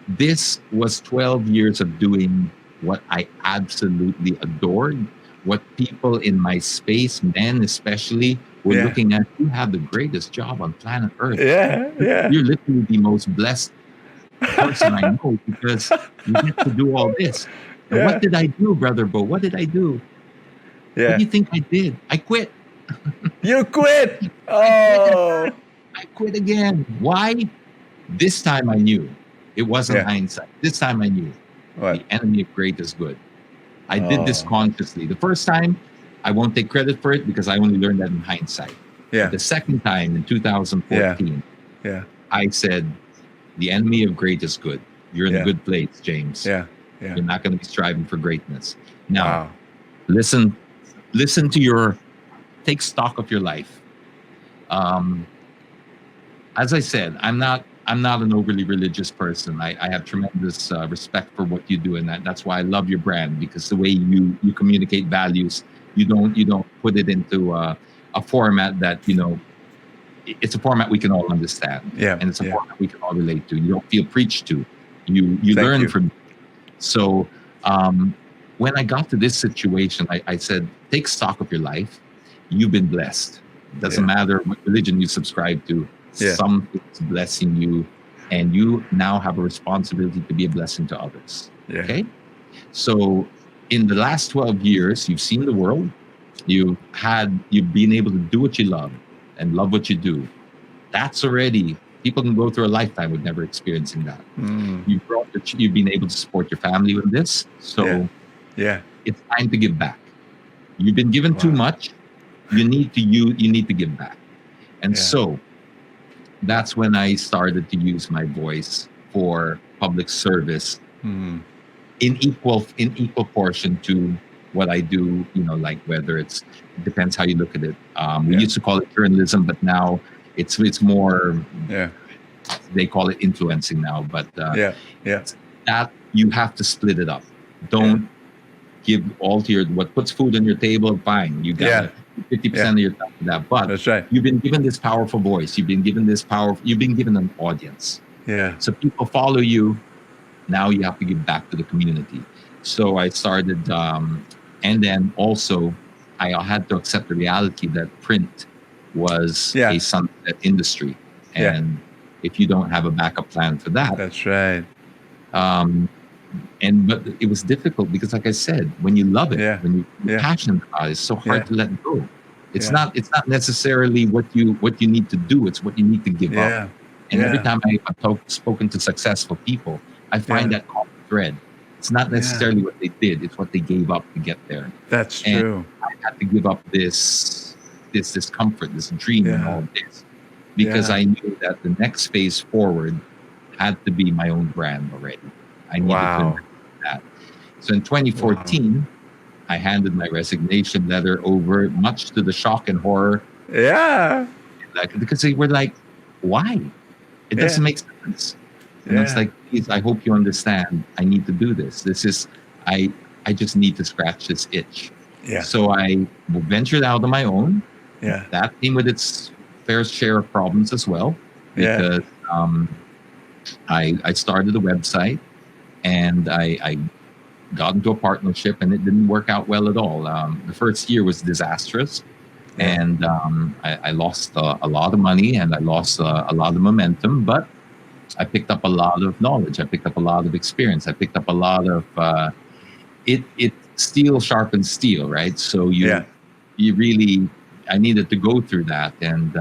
this was 12 years of doing what I absolutely adored, what people in my space, men especially, were Yeah. looking at. You have the greatest job on planet Earth. Yeah. Yeah. You're literally the most blessed person I know, because you get to do all this. And what Yeah. did I do, Brother Bo? What did I do? What Yeah. do you think I did? I quit. You quit. I quit again. Oh. I quit again. Why? This time I knew. It wasn't Yeah. hindsight. This time I knew What? the enemy of great is good. I did this Oh. consciously. The first time, I won't take credit for it because I only learned that in hindsight. Yeah. But the second time, in 2014, Yeah. I said, the enemy of great is good. You're in Yeah. a good place, James. Yeah. Yeah. You're not going to be striving for greatness. Now, Wow. listen to take stock of your life. As I said, I'm not an overly religious person. I have tremendous respect for what you do, and that's why I love your brand, because the way you communicate values, you don't put it into a format that, it's a format we can all understand. Yeah. And it's a Yeah. format we can all relate to. You don't feel preached to. You Thank learn you. from it. So when I got to this situation, I said, take stock of your life. You've been blessed. It doesn't matter what religion you subscribe to. Yeah. Something's blessing you, and you now have a responsibility to be a blessing to others. Yeah. Okay? So in the last 12 years, you've seen the world. You've been able to do what you love and love what you do. That's already, people can go through a lifetime with never experiencing that. Mm. You've been able to support your family with this. So Yeah. it's time to give back. You've been given too much. You need to give back. And so that's when I started to use my voice for public service Mm. in equal portion to what I do, like whether it depends how you look at it. We used to call it journalism, but now it's more, Yeah. they call it influencing now, but Yeah. Yeah. that you have to split it up. Don't give all to what puts food on your table. Fine, you got 50% of your time to that, but That's right. you've been given this powerful voice. You've been given an audience. Yeah. So people follow you. Now you have to give back to the community. So I started, and then also I had to accept the reality that print was a sunset industry, and if you don't have a backup plan for that, That's right. but it was difficult because, like I said, when you love it, when you're passionate about it, it's so hard to let go. It's not necessarily what you need to do. It's what you need to give up. And every time I've spoken to successful people, I find that common thread. It's not necessarily what they did; it's what they gave up to get there. That's and true. I had to give up this comfort, this dream, and all this, because I knew that the next phase forward had to be my own brand already. I needed to invest in that. So in 2014, I handed my resignation letter over, much to the shock and horror. Yeah. Because they were like, why? It doesn't make sense. And it's like, please, I hope you understand. I need to do this. I just need to scratch this itch. Yeah. So I ventured out on my own. Yeah. That came with its fair share of problems as well, because I started a website, and I got into a partnership, and it didn't work out well at all. The first year was disastrous, and I lost a lot of money, and I lost a lot of momentum, but I picked up a lot of knowledge. I picked up a lot of experience. I picked up a lot of it steel sharpens steel, right? So you really, I needed to go through that, and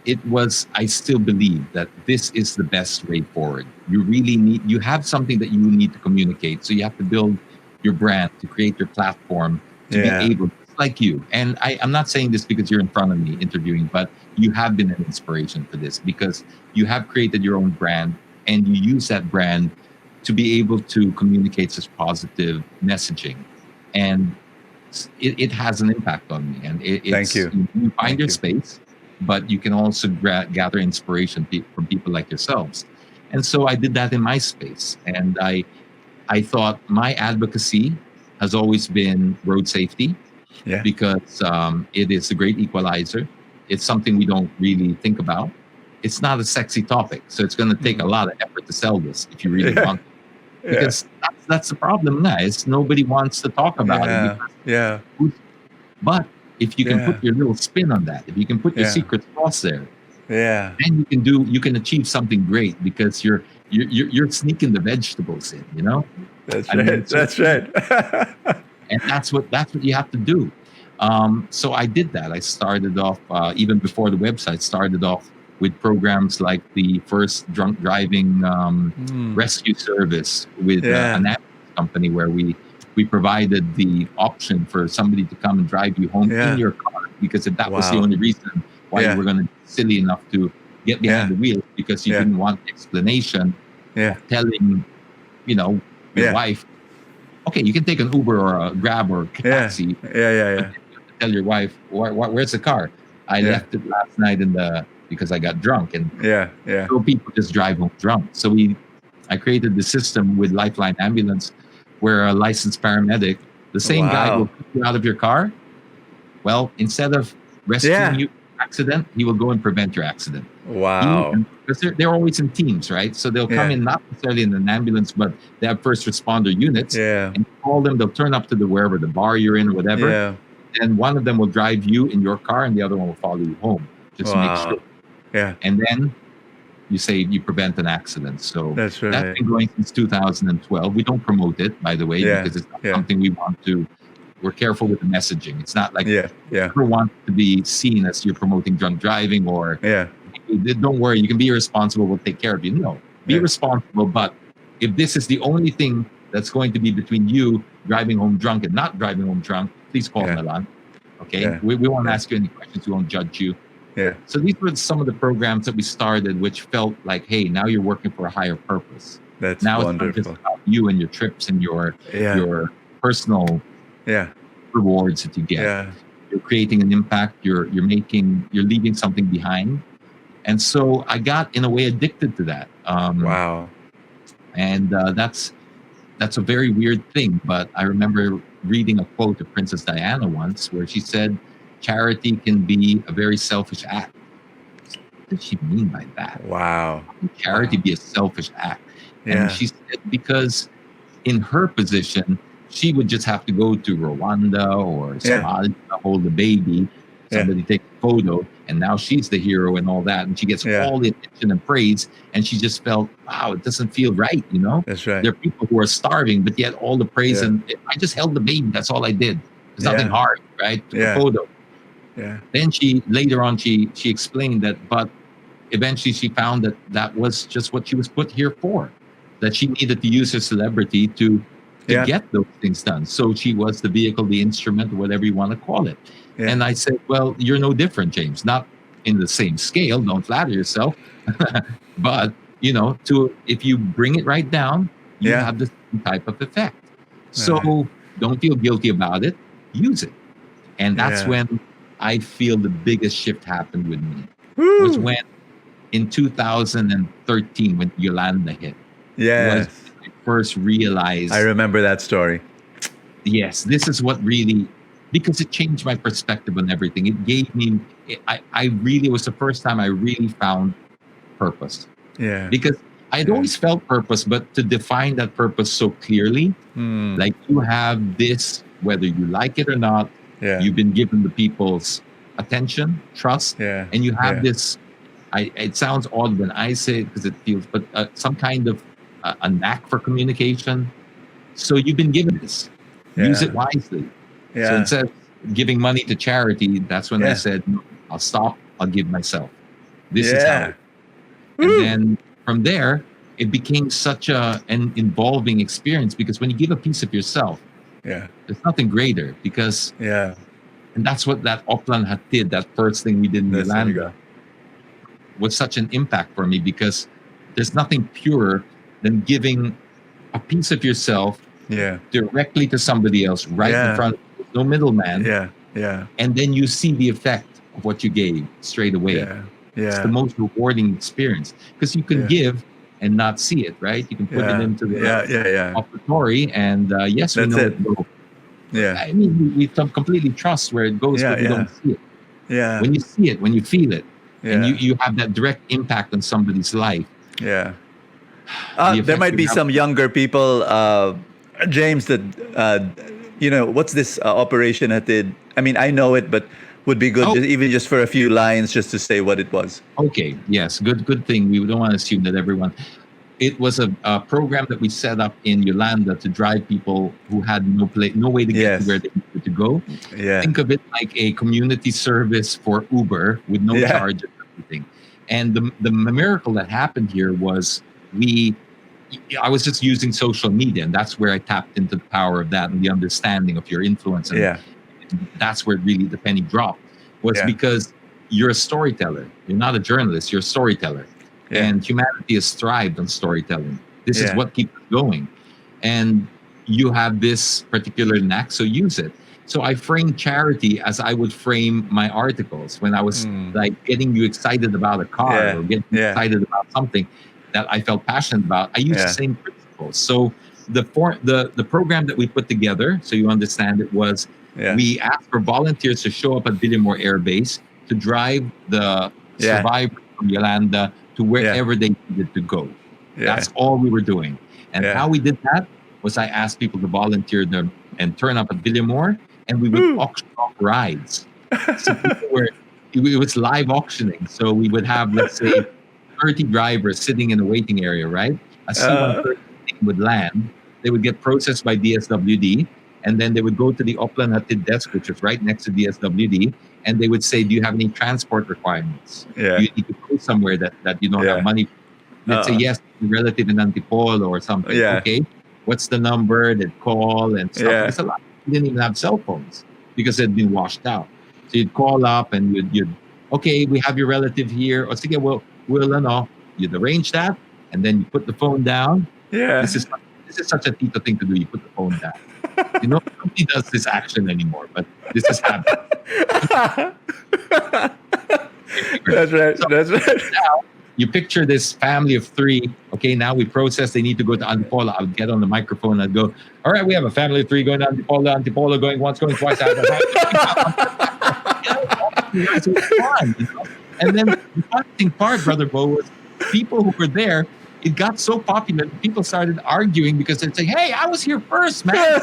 I still believe that this is the best way forward. You have something that you need to communicate. So you have to build your brand, to create your platform, to be Yeah. able, just like you. And I'm not saying this because you're in front of me interviewing, but you have been an inspiration for this because you have created your own brand and you use that brand to be able to communicate such positive messaging. And it has an impact on me. And Thank you. you find Thank your you. space, but you can also gather inspiration from people like yourselves. And so I did that in my space. And I thought my advocacy has always been road safety Yeah. because it is a great equalizer. It's something we don't really think about. It's not a sexy topic, so it's going to take a lot of effort to sell this if you really Yeah. want to. Yeah. Because that's the problem, guys. Nobody wants to talk about it. Yeah. Because Yeah. but if you can Yeah. put your little spin on that, if you can put your Yeah. secret sauce there, Yeah. then you can achieve something great because you're sneaking the vegetables in, you know? That's I mean, right. That's right. and that's what you have to do. So I did that. I started off even before the website. Started off with programs like the first drunk driving rescue service with Yeah. an ambulance company where we provided the option for somebody to come and drive you home Yeah. in your car because if that was the Wow. only reason why Yeah. you were going to be silly enough to get behind Yeah. the wheel because you Yeah. didn't want explanation Yeah. of telling your Yeah. wife, okay, you can take an Uber or a Grab or a Yeah. taxi, Yeah. Yeah. but Yeah. then you have to tell your wife, where's the car? I Yeah. left it last night because I got drunk, and Yeah. Yeah. so people just drive home drunk. So I created the system with Lifeline Ambulance, where a licensed paramedic, the same guy will Wow. pick you out of your car. Well, instead of rescuing Yeah. you from accident, he will go and prevent your accident. Wow. Because they're always in teams, right? So they'll come Yeah. in not necessarily in an ambulance, but they have first responder units. Yeah. And you call them, they'll turn up to wherever the bar you're in or whatever. Yeah. And one of them will drive you in your car, and the other one will follow you home. Just make sure. Wow. Yeah. And then you prevent an accident. So That's that's right. been going since 2012. We don't promote it, by the way, Yeah. because it's not Yeah. something we want to. We're careful with the messaging. It's not like Yeah. Yeah. you want to be seen as you're promoting drunk driving or Yeah. don't worry, you can be irresponsible, we'll take care of you. No, be Yeah. responsible. But if this is the only thing that's going to be between you driving home drunk and not driving home drunk, please call Yeah. Milan. Okay? Yeah. We won't Yeah. ask you any questions. We won't judge you. Yeah. So these were some of the programs that we started, which felt like, hey, now you're working for a higher purpose. That's Now it's not just wonderful. about you and your trips and your Yeah. personal Yeah. rewards that you get. Yeah. You're creating an impact. You're leaving something behind. And so I got in a way addicted to that. Wow. And that's a very weird thing. But I remember reading a quote of Princess Diana once where she said, charity can be a very selfish act. What did she mean by that? Wow. How can charity be a selfish act? Yeah. And she said because in her position, she would just have to go to Rwanda or Somalia, hold the baby, somebody take a photo, and now she's the hero and all that. And she gets all the attention and praise. And she just felt, wow, it doesn't feel right, you know? That's right. There are people who are starving, but yet all the praise Yeah. and I just held the baby. That's all I did. There's nothing Yeah. hard, right? Took Yeah. a photo. Yeah. Then later on she explained that, but eventually she found that was just what she was put here for, that she needed to use her celebrity to get those things done. So she was the vehicle, the instrument, whatever you want to call it. Yeah. And I said, well, you're no different, James. Not in the same scale. Don't flatter yourself. But, if you bring it right down, you have the same type of effect. So don't feel guilty about it. Use it. And that's when I feel the biggest shift happened with me. Woo. Was when in 2013, when Yolanda hit. Yes. Was when I first realized. I remember that story. Yes, this is what really, because it changed my perspective on everything. It gave me, I really, was the first time I really found purpose. Yeah. Because I'd always felt purpose, but to define that purpose so clearly, like you have this, whether you like it or not, you've been given the people's attention, trust, and you have this, it sounds odd when I say it because it feels, but some kind of a knack for communication. So you've been given this. Use it wisely. So instead of giving money to charity, that's when I said, I'll stop, I'll give myself. This is how Yeah. it. And then from there, it became such an involving experience, because when you give a piece of yourself, Yeah. there's nothing greater, because, Yeah. and that's what that Oplan Hatid, that first thing we did in That's there you go. Yolanda, was such an impact for me, because there's nothing purer than giving a piece of yourself Yeah. directly to somebody else right in Yeah. front of you, no middleman. Yeah. Yeah. And then you see the effect of what you gave straight away. Yeah. It's the Yeah. most rewarding experience, because you can Yeah. give and not see it, right? You can put it Yeah. into the Yeah. Yeah. Yeah. operatory, and yes, we That's know it. it will. Yeah. I mean, we completely trust where it goes, Yeah. but we Yeah. don't see it. Yeah. When you see it, when you feel it, and Yeah. you have that direct impact on somebody's life. Yeah. The There effect might you be have- some younger people, James, that what's this operation that did? I mean, I know it, but would be good, Oh. even just for a few lines, just to say what it was. Okay, yes, good thing. We don't want to assume that everyone. It was a program that we set up in Yolanda to drive people who had no way to get Yes. to where they needed to go. Yeah. Think of it like a community service for Uber with no Yeah. charge and everything. And the miracle that happened here was I was just using social media, and that's where I tapped into the power of that and the understanding of your influence. And Yeah. that's where really the penny dropped, was Yeah. because you're a storyteller. You're not a journalist, you're a storyteller. Yeah. And humanity has thrived on storytelling. This is Yeah. what keeps it going. And you have this particular knack, so use it. So I frame charity as I would frame my articles when I was like getting you excited about a car Yeah. or getting Yeah. excited about something that I felt passionate about. I use Yeah. the same principles. So the program that we put together, so you understand it, was Yeah. we asked for volunteers to show up at Villamore Air Base to drive the Yeah. survivors from Yolanda to wherever they needed to go. Yeah. That's all we were doing. And Yeah. how we did that was I asked people to volunteer and turn up at Villamore, and we would auction off rides. So it was live auctioning. So we would have, let's say, 30 drivers sitting in a waiting area, right? A C-130 would land. They would get processed by DSWD, and then they would go to the Oplan Hatid desk, which was right next to DSWD, and they would say, do you have any transport requirements? Yeah. Do you need to go somewhere that you don't have money? They'd say, yes, relative in Antipolo or something. Yeah. Okay, what's the number? They'd call and stuff. Yeah. Because a lot of people didn't even have cell phones because they'd been washed out. So you'd call up and you'd okay, we have your relative here. Or sige, you'd arrange that, and then you put the phone down. Yeah. This is such a Tito thing to do. You put the phone down. Nobody does this action anymore, but this is happening. That's right. So That's right. now you picture this family of three. Okay, now we process. They need to go to Antipolo. I'll get on the microphone and go, all right, we have a family of three going to Antipolo, going once, going twice. It was fun, And then the funny part, Brother Bo, was people who were there, it got so popular that people started arguing because they'd say, hey, I was here first, man.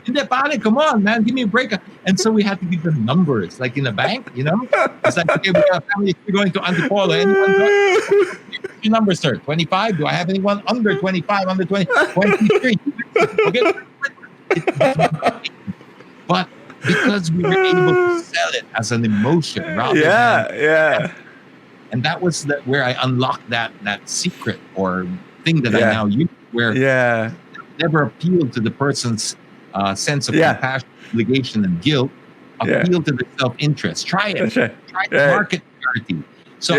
Hindi, pare, come on, man, give me a break. And so we had to give them numbers, like in a bank, It's like, okay, we got a family going to Antipolo. Anyone got your number, sir? 25? Do I have anyone under 25, under 20? 23? Okay. But because we were able to sell it as an emotion rather than... And that was where I unlocked that secret or thing that I now use, where it never appealed to the person's sense of compassion, obligation, and guilt. Appeal to the self-interest. Try it. Right. Try to market charity. So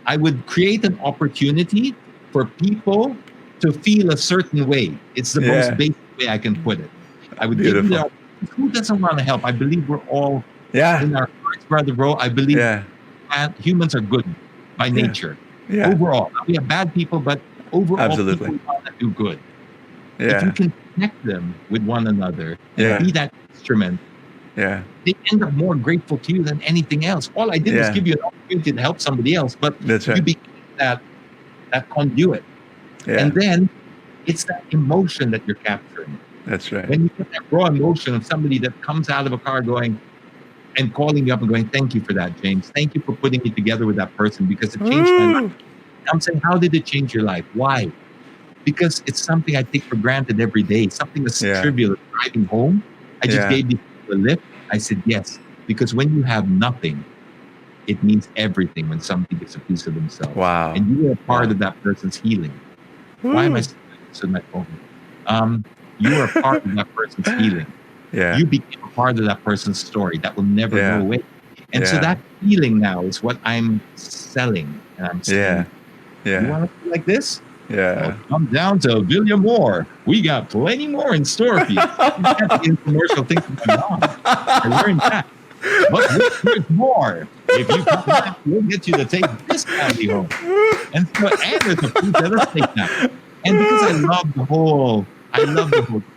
I would create an opportunity for people to feel a certain way. It's the most basic way I can put it. I would give them the opportunity. Who doesn't want to help? I believe we're all in our hearts, Brother Bro. I believe humans are good by nature. Overall, we have bad people, but overall, people want to do good. If you can connect them with one another and be that instrument, they end up more grateful to you than anything else. All I did was give you an opportunity to help somebody else, but you became that conduit. And then it's that emotion that you're capturing. That's right. When you get that raw emotion of somebody that comes out of a car going and calling you up and going, thank you for that, James. Thank you for putting me together with that person because it changed my life. I'm saying, how did it change your life? Why? Because it's something I take for granted every day. Something that's trivial. Driving home, I just gave you a lift. I said yes. Because when you have nothing, it means everything when somebody gets a piece of themselves. Wow. And you are a part Wow. of that person's healing. Why am I saying this in my phone? You are a part of that person's healing. Yeah. You became a part of that person's story that will never Yeah. go away. And so Yeah. that feeling now is what I'm selling. And I'm saying, Yeah. you Yeah. want to feel like this? Yeah. Well, come down to William Moore. We got plenty more in store for you. That's the infomercial thing from my mom. I learned that. But there's more. If you come back, we'll get you to take this family home. And so, and there's a food that let's take that. And because I love the whole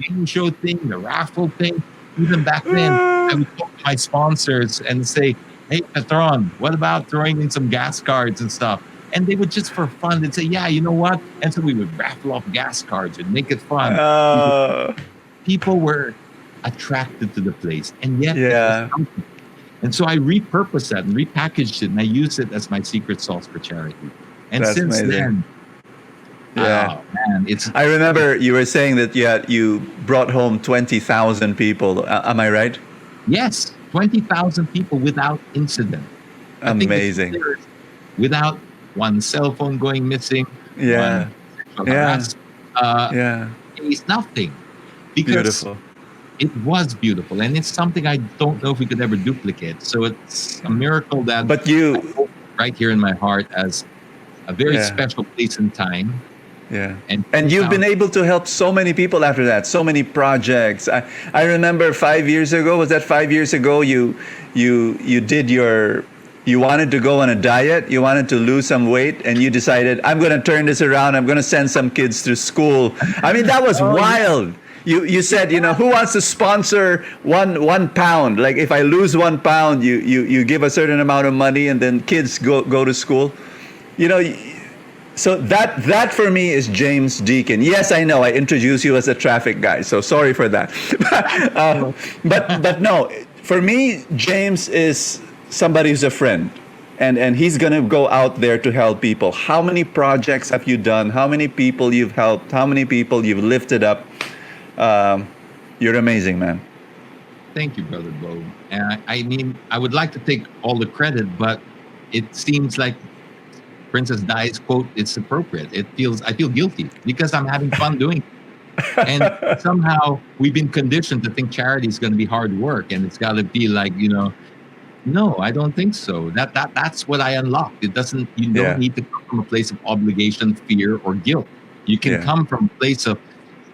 game show thing, the raffle thing. Even back then, I would talk to my sponsors and say, "Hey, Patron, what about throwing in some gas cards and stuff?" And they would just for fun, they'd say, "Yeah, you know what?" And so we would raffle off gas cards and make it fun. People were attracted to the place, and yet it was something. And so I repurposed that and repackaged it, and I used it as my secret sauce for charity. And That's since amazing. then, oh man, I remember you were saying that you brought home 20,000 people. Am I right? Yes, 20,000 people without incident. Amazing. Without one cell phone going missing. Yeah. It's nothing. Because beautiful. It was beautiful, and it's something I don't know if we could ever duplicate. So it's a miracle that but you right here in my heart as a very special place and time. Yeah. And you've been able to help so many people after that, so many projects. I remember 5 years ago, was that 5 years ago, you wanted to go on a diet, you wanted to lose some weight, and you decided, I'm going to turn this around, I'm going to send some kids to school. I mean, that was wild. You said, who wants to sponsor one pound? Like if I lose 1 pound, you give a certain amount of money, and then kids go to school. So that for me is James Deakin. Yes, I know I introduced you as a traffic guy, so sorry for that. But no, for me, James is somebody who's a friend, and he's gonna go out there to help people. How many projects have you done? How many people you've helped? How many people you've lifted up? You're amazing, man. Thank you, Brother Bo. And I mean, I would like to take all the credit, but it seems like Princess Di's quote, it's appropriate. I feel guilty because I'm having fun doing it. And somehow we've been conditioned to think charity is going to be hard work, and it's got to be like, no, I don't think so. That's what I unlocked. You don't need to come from a place of obligation, fear, or guilt. You can come from a place of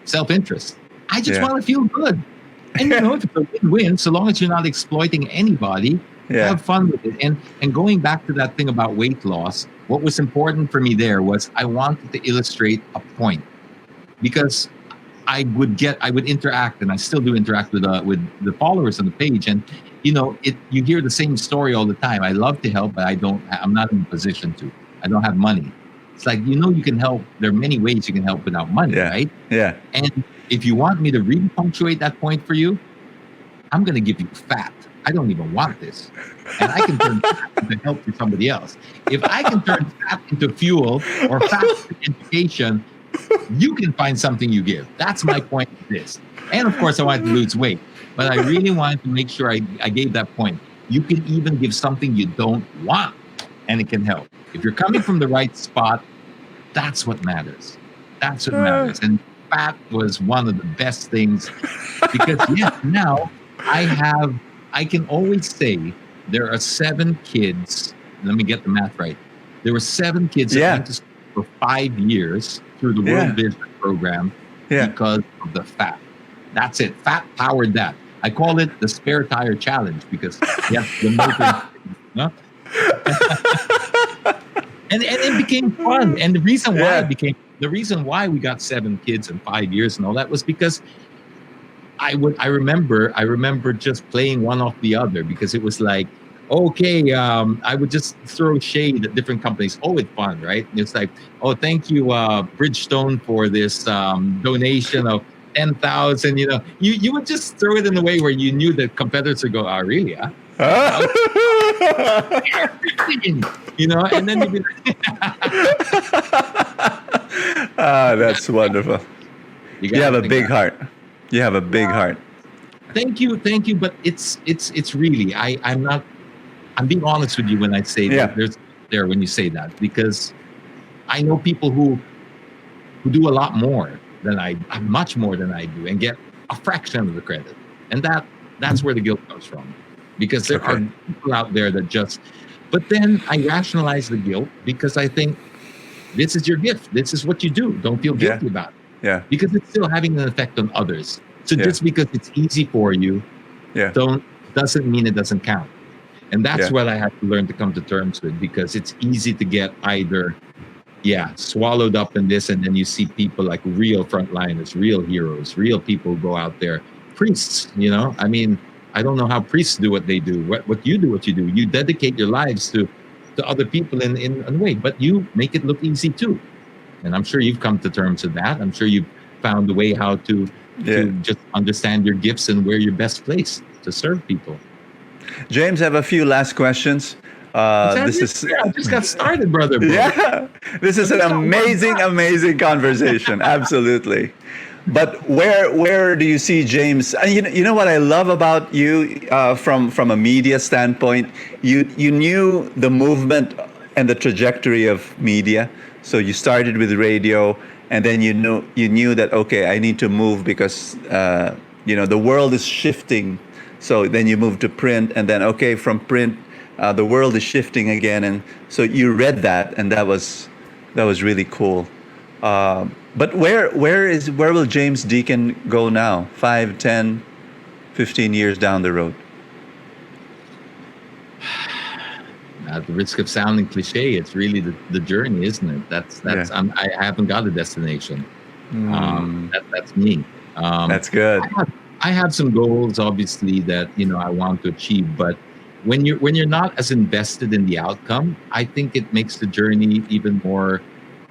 self-interest. I just want to feel good. And if it's a win-win, so long as you're not exploiting anybody, have fun with it. And going back to that thing about weight loss, what was important for me there was I wanted to illustrate a point, because I would interact, and I still do interact with the followers on the page, and you hear the same story all the time. I love to help, but I'm not in a position to. I don't have money. It's like, you can help. There are many ways you can help without money, right? Yeah. And if you want me to really punctuate that point for you, I'm going to give you fat. I don't even want this. And I can turn fat into help for somebody else. If I can turn fat into fuel or fat into education, you can find something you give. That's my point of this. And of course, I wanted to lose weight. But I really wanted to make sure I gave that point. You can even give something you don't want, and it can help. If you're coming from the right spot, that's what matters. That's what matters. And fat was one of the best things, because now I can always say there are 7 kids. Let me get the math right. There were 7 kids that went to school for 5 years through the World Vision program because of the fat. That's it. Fat powered that. I call it the spare tire challenge, because the motor. And it became fun. And the reason why we got 7 kids in 5 years and all that was because I remember just playing one off the other, because it was like, okay, I would just throw shade at different companies. Oh, it's fun, right? And it's like, oh, thank you, Bridgestone, for this donation of 10,000. You would just throw it in a way where you knew that competitors would go, "Oh, really? Huh?" And then you'd be like, that's wonderful. You have a big heart. You have a big heart. Thank you. But it's really, I'm being honest with you when I say Yeah. that. When you say that, because I know people who do a lot more than much more than I do, and get a fraction of the credit, and that's where the guilt comes from, because there are people out there that just. But then I rationalize the guilt because I think this is your gift. This is what you do. Don't feel guilty about it. Yeah. Because it's still having an effect on others. So just because it's easy for you, doesn't mean it doesn't count. And that's what I have to learn to come to terms with, because it's easy to get either swallowed up in this, and then you see people like real frontliners, real heroes, real people who go out there, priests, I mean, I don't know how priests do what they do. What you do, you dedicate your lives to other people in a way, but you make it look easy too. And I'm sure you've come to terms with that. I'm sure you've found a way how to just understand your gifts and where you're best placed to serve people. James, I have a few last questions. I just got started, brother. Yeah, this is an amazing conversation. Absolutely. But where do you see James? You know what I love about you from a media standpoint. You knew the movement and the trajectory of media. So you started with radio, and then you knew that, okay, I need to move because the world is shifting. So then you move to print, and then from print, the world is shifting again, and so you read that, and that was really cool. But where will James Deakin go now? 5, 10, 15 years down the road? At the risk of sounding cliche, it's really the journey, isn't it? I haven't got a destination. That's me. That's good. I have some goals, obviously, that I want to achieve, but when you're not as invested in the outcome, I think it makes the journey even more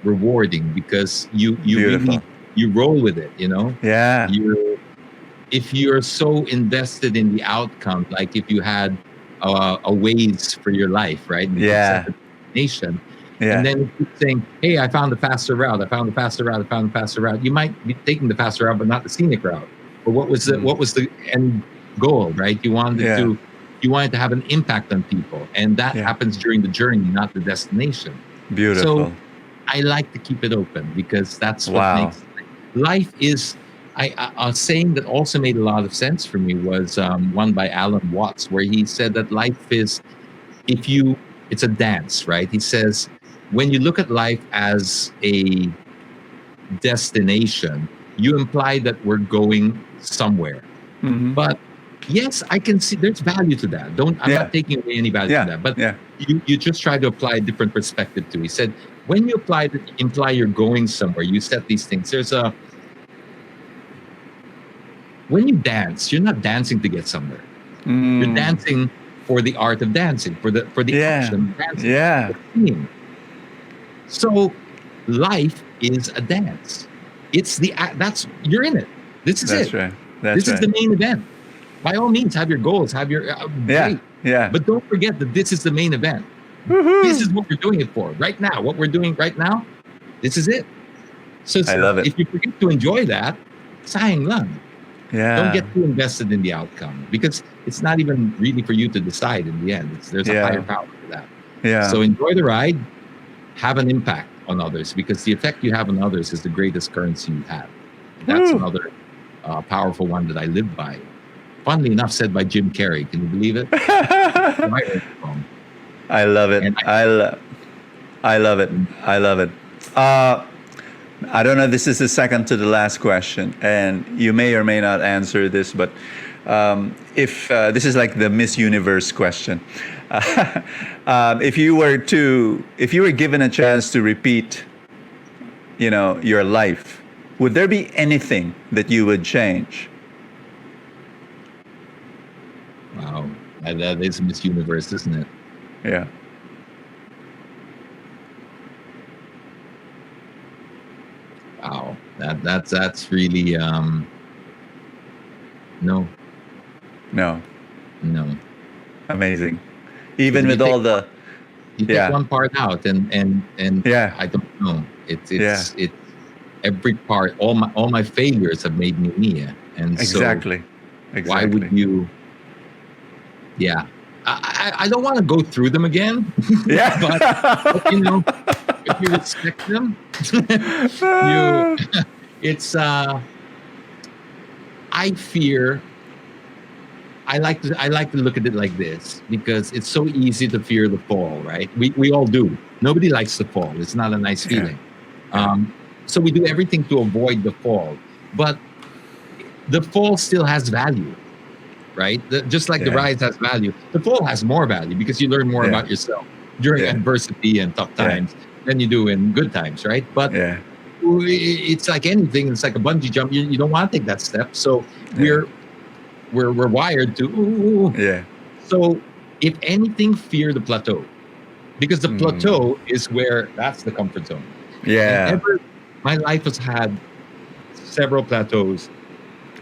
rewarding, because you really roll with it. Yeah. If you're so invested in the outcome, like if you had a Waze for your life, right? Nation. And then you keep saying, hey, I found a faster route. You might be taking the faster route, but not the scenic route. But what was the end goal, right? You wanted to have an impact on people, and that happens during the journey, not the destination. Beautiful. So I like to keep it open, because that's what makes life is. A saying that also made a lot of sense for me was one by Alan Watts, where he said that life is, it's a dance, right? He says, when you look at life as a destination, you imply that we're going somewhere. Mm-hmm. But yes, I can see there's value to that. I'm not taking away any value to that. But you just try to apply a different perspective to it. He said, when you imply you're going somewhere, you set these things. When you dance, you're not dancing to get somewhere. You're dancing for the art of dancing, for the action of dancing. Yeah. So life is a dance. You're in it. This is it. Right. This is the main event. By all means, have your goals, have your great. But don't forget that this is the main event. Woo-hoo. This is what we're doing it for right now. What we're doing right now, this is it. So I love it. If you forget to enjoy that, sayang lang. Yeah. Don't get too invested in the outcome, because it's not even really for you to decide in the end. There's a higher power for that. Yeah. So enjoy the ride, have an impact on others, because the effect you have on others is the greatest currency you have. That's another powerful one that I live by. Funnily enough, said by Jim Carrey. Can you believe it? I love it. I love it. I love it. I don't know, this is the second to the last question, and you may or may not answer this, but if this is like the Miss Universe question. If you were given a chance to repeat, your life, would there be anything that you would change? Wow, that is Miss Universe, isn't it? Yeah. Wow, that's really no. Amazing. Even with all the take one part out, and I don't know. It's every part. All my failures have made me me, and exactly. Why would you? Yeah, I don't want to go through them again, Yeah. but you know, if you respect them, you it's I fear I like to look at it like this because it's so easy to fear the fall, right? We all do. Nobody likes the fall. It's not a nice feeling. So we do everything to avoid the fall. But the fall still has value, right? Just like the rise has value, the fall has more value because you learn more about yourself during adversity and tough times than you do in good times, right? But it's like anything. It's like a bungee jump. You don't want to take that step. So we're wired to. So if anything, fear the plateau, because the plateau is where that's the comfort zone. My life has had several plateaus,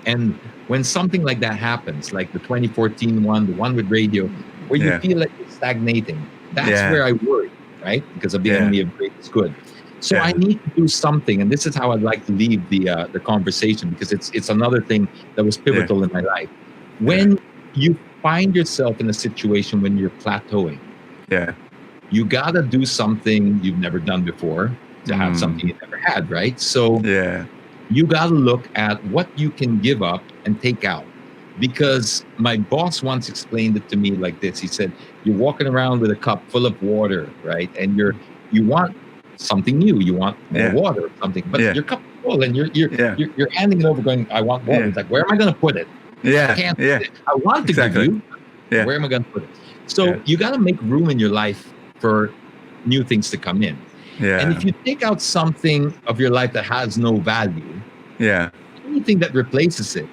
and when something like that happens, like the 2014 one, the one with radio, where you feel like it's stagnating, that's where I worry, right? Because of the enemy of great is good. So I need to do something, and this is how I'd like to leave the conversation, because it's another thing that was pivotal in my life. When you find yourself in a situation when you're plateauing, you gotta do something you've never done before to have something you never had, right? So you gotta look at what you can give up and take out. Because my boss once explained it to me like this. He said, you're walking around with a cup full of water, right? And you want something new. You want more water or something, but your cup is full, and you're handing it over, going, "I want water." It's like, where am I going to put it? I can't. I want to give you. Where am I going to put it? So you got to make room in your life for new things to come in. And if you take out something of your life that has no value, anything that replaces it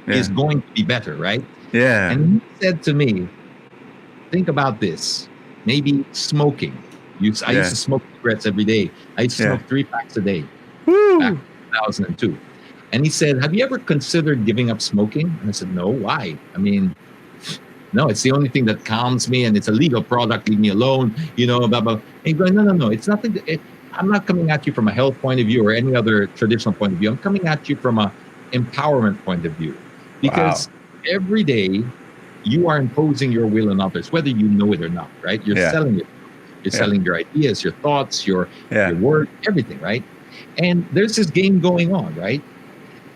is going to be better, right? And he said to me, think about this. Maybe smoking. I used to smoke cigarettes every day. I used to smoke 3 packs a day back in 2002. And he said, have you ever considered giving up smoking? And I said, no, why? I mean, no, it's the only thing that calms me, and it's a legal product. Leave me alone, blah, blah. And he's going, no. It's nothing. I'm not coming at you from a health point of view or any other traditional point of view. I'm coming at you from a empowerment point of view. Because every day you are imposing your will on others, whether you know it or not, right? You're selling it. You're selling your ideas, your thoughts, your word, everything, right? And there's this game going on, right?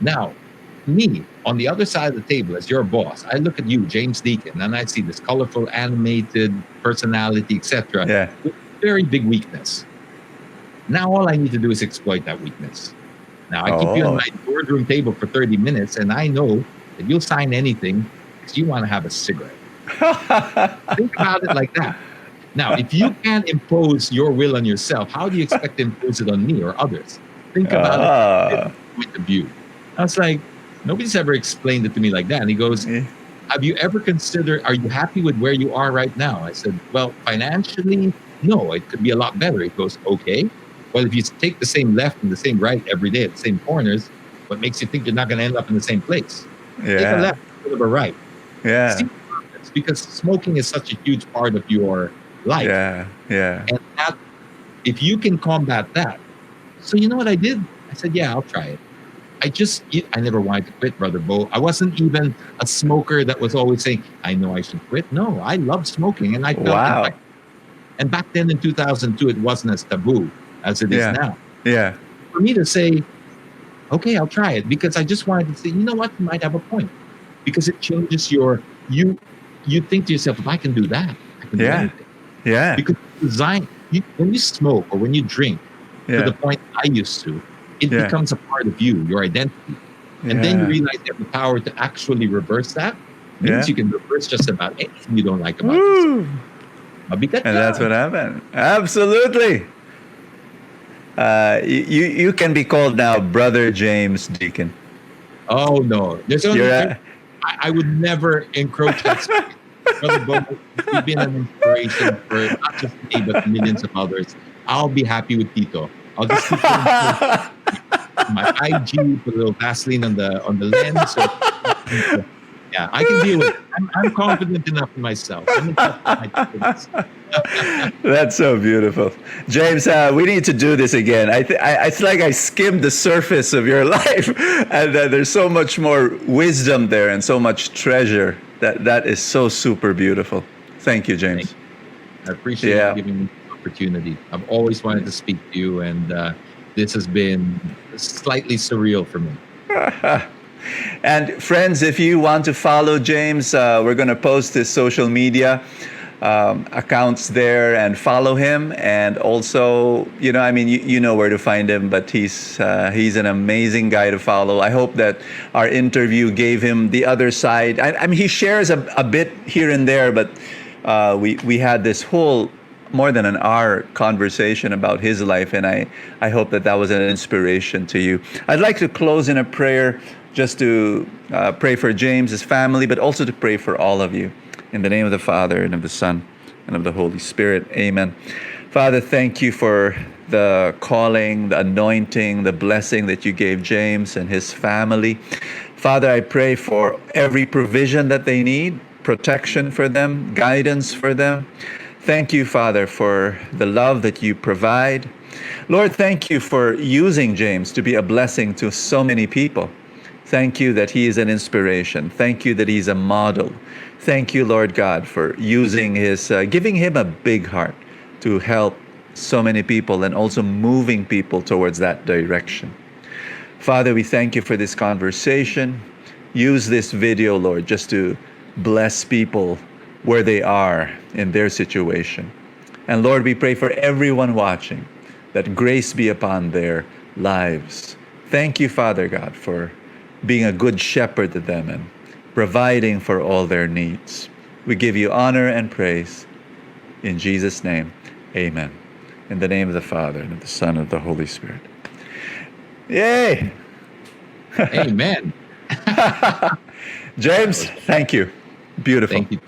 Now, me, on the other side of the table, as your boss, I look at you, James Deakin, and I see this colorful, animated personality, etc., with very big weakness. Now, all I need to do is exploit that weakness. Now, I keep you on my boardroom table for 30 minutes, and I know that you'll sign anything because you want to have a cigarette. Think about it like that. Now, if you can't impose your will on yourself, how do you expect to impose it on me or others? Think about it from a point of view. I was like, nobody's ever explained it to me like that. And he goes, have you ever considered, are you happy with where you are right now? I said, well, financially, no, it could be a lot better. He goes, okay. Well, if you take the same left and the same right every day at the same corners, what makes you think you're not going to end up in the same place? Take a left instead of a right. See, because smoking is such a huge part of your life. And that, if you can combat that. So you know what I did? I said, yeah, I'll try it. I never wanted to quit, Brother Bo. I wasn't even a smoker that was always saying, I know I should quit. No, I love smoking. And I felt and back then in 2002, it wasn't as taboo as it is now. For me to say, okay, I'll try it, because I just wanted to say, you know what, you might have a point. Because it changes you think to yourself, if I can do that, I can do anything. Because when you smoke or when you drink, to the point I used to, it becomes a part of you, your identity. And then you realize you have the power to actually reverse that. It means you can reverse just about anything you don't like about yourself. And that's what happened. Absolutely. You can be called now Brother James Deakin. Oh, no. There's only I would never encroach that space. Brother Bo, you've been an inspiration for not just me, but millions of others. I'll be happy with Tito. I'll just keep my IG, put a little Vaseline on the lens. So, yeah, I can deal with it. I'm confident enough in myself. That's so beautiful. James, we need to do this again. It's like I skimmed the surface of your life, and there's so much more wisdom there and so much treasure. That is so super beautiful. Thank you, Thank James. you. I appreciate you Yeah. giving me the opportunity. I've always wanted to speak to you, and this has been slightly surreal for me. And friends, if you want to follow James, we're going to post his social media accounts there and follow him. And also, I mean, you know where to find him, but he's an amazing guy to follow. I hope that our interview gave him the other side. I mean, he shares a bit here and there, but we had this whole more than an hour conversation about his life, and I hope that that was an inspiration to you. I'd like to close in a prayer, just to pray for James, his family, but also to pray for all of you. In the name of the Father, and of the Son, and of the Holy Spirit. Amen. Father, thank you for the calling, the anointing, the blessing that you gave James and his family. Father, I pray for every provision that they need, protection for them, guidance for them. Thank you, Father, for the love that you provide. Lord, thank you for using James to be a blessing to so many people. Thank you that he is an inspiration. Thank you that he's a model. Thank you, Lord God, for using giving him a big heart to help so many people and also moving people towards that direction. Father, we thank you for this conversation. Use this video, Lord, just to bless people where they are in their situation. And Lord, we pray for everyone watching that grace be upon their lives. Thank you, Father God, for being a good shepherd to them and providing for all their needs. We give you honor and praise. In Jesus' name, amen. In the name of the Father, and of the Son, and of the Holy Spirit. Yay! Amen. James, thank you. Beautiful. Thank you.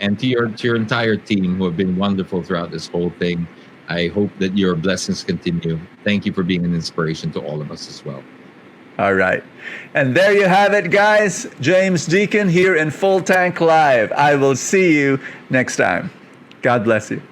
And to your entire team who have been wonderful throughout this whole thing. I hope that your blessings continue. Thank you for being an inspiration to all of us as well. All right. And there you have it, guys. James Deakin here in Fulltank Live. I will see you next time. God bless you.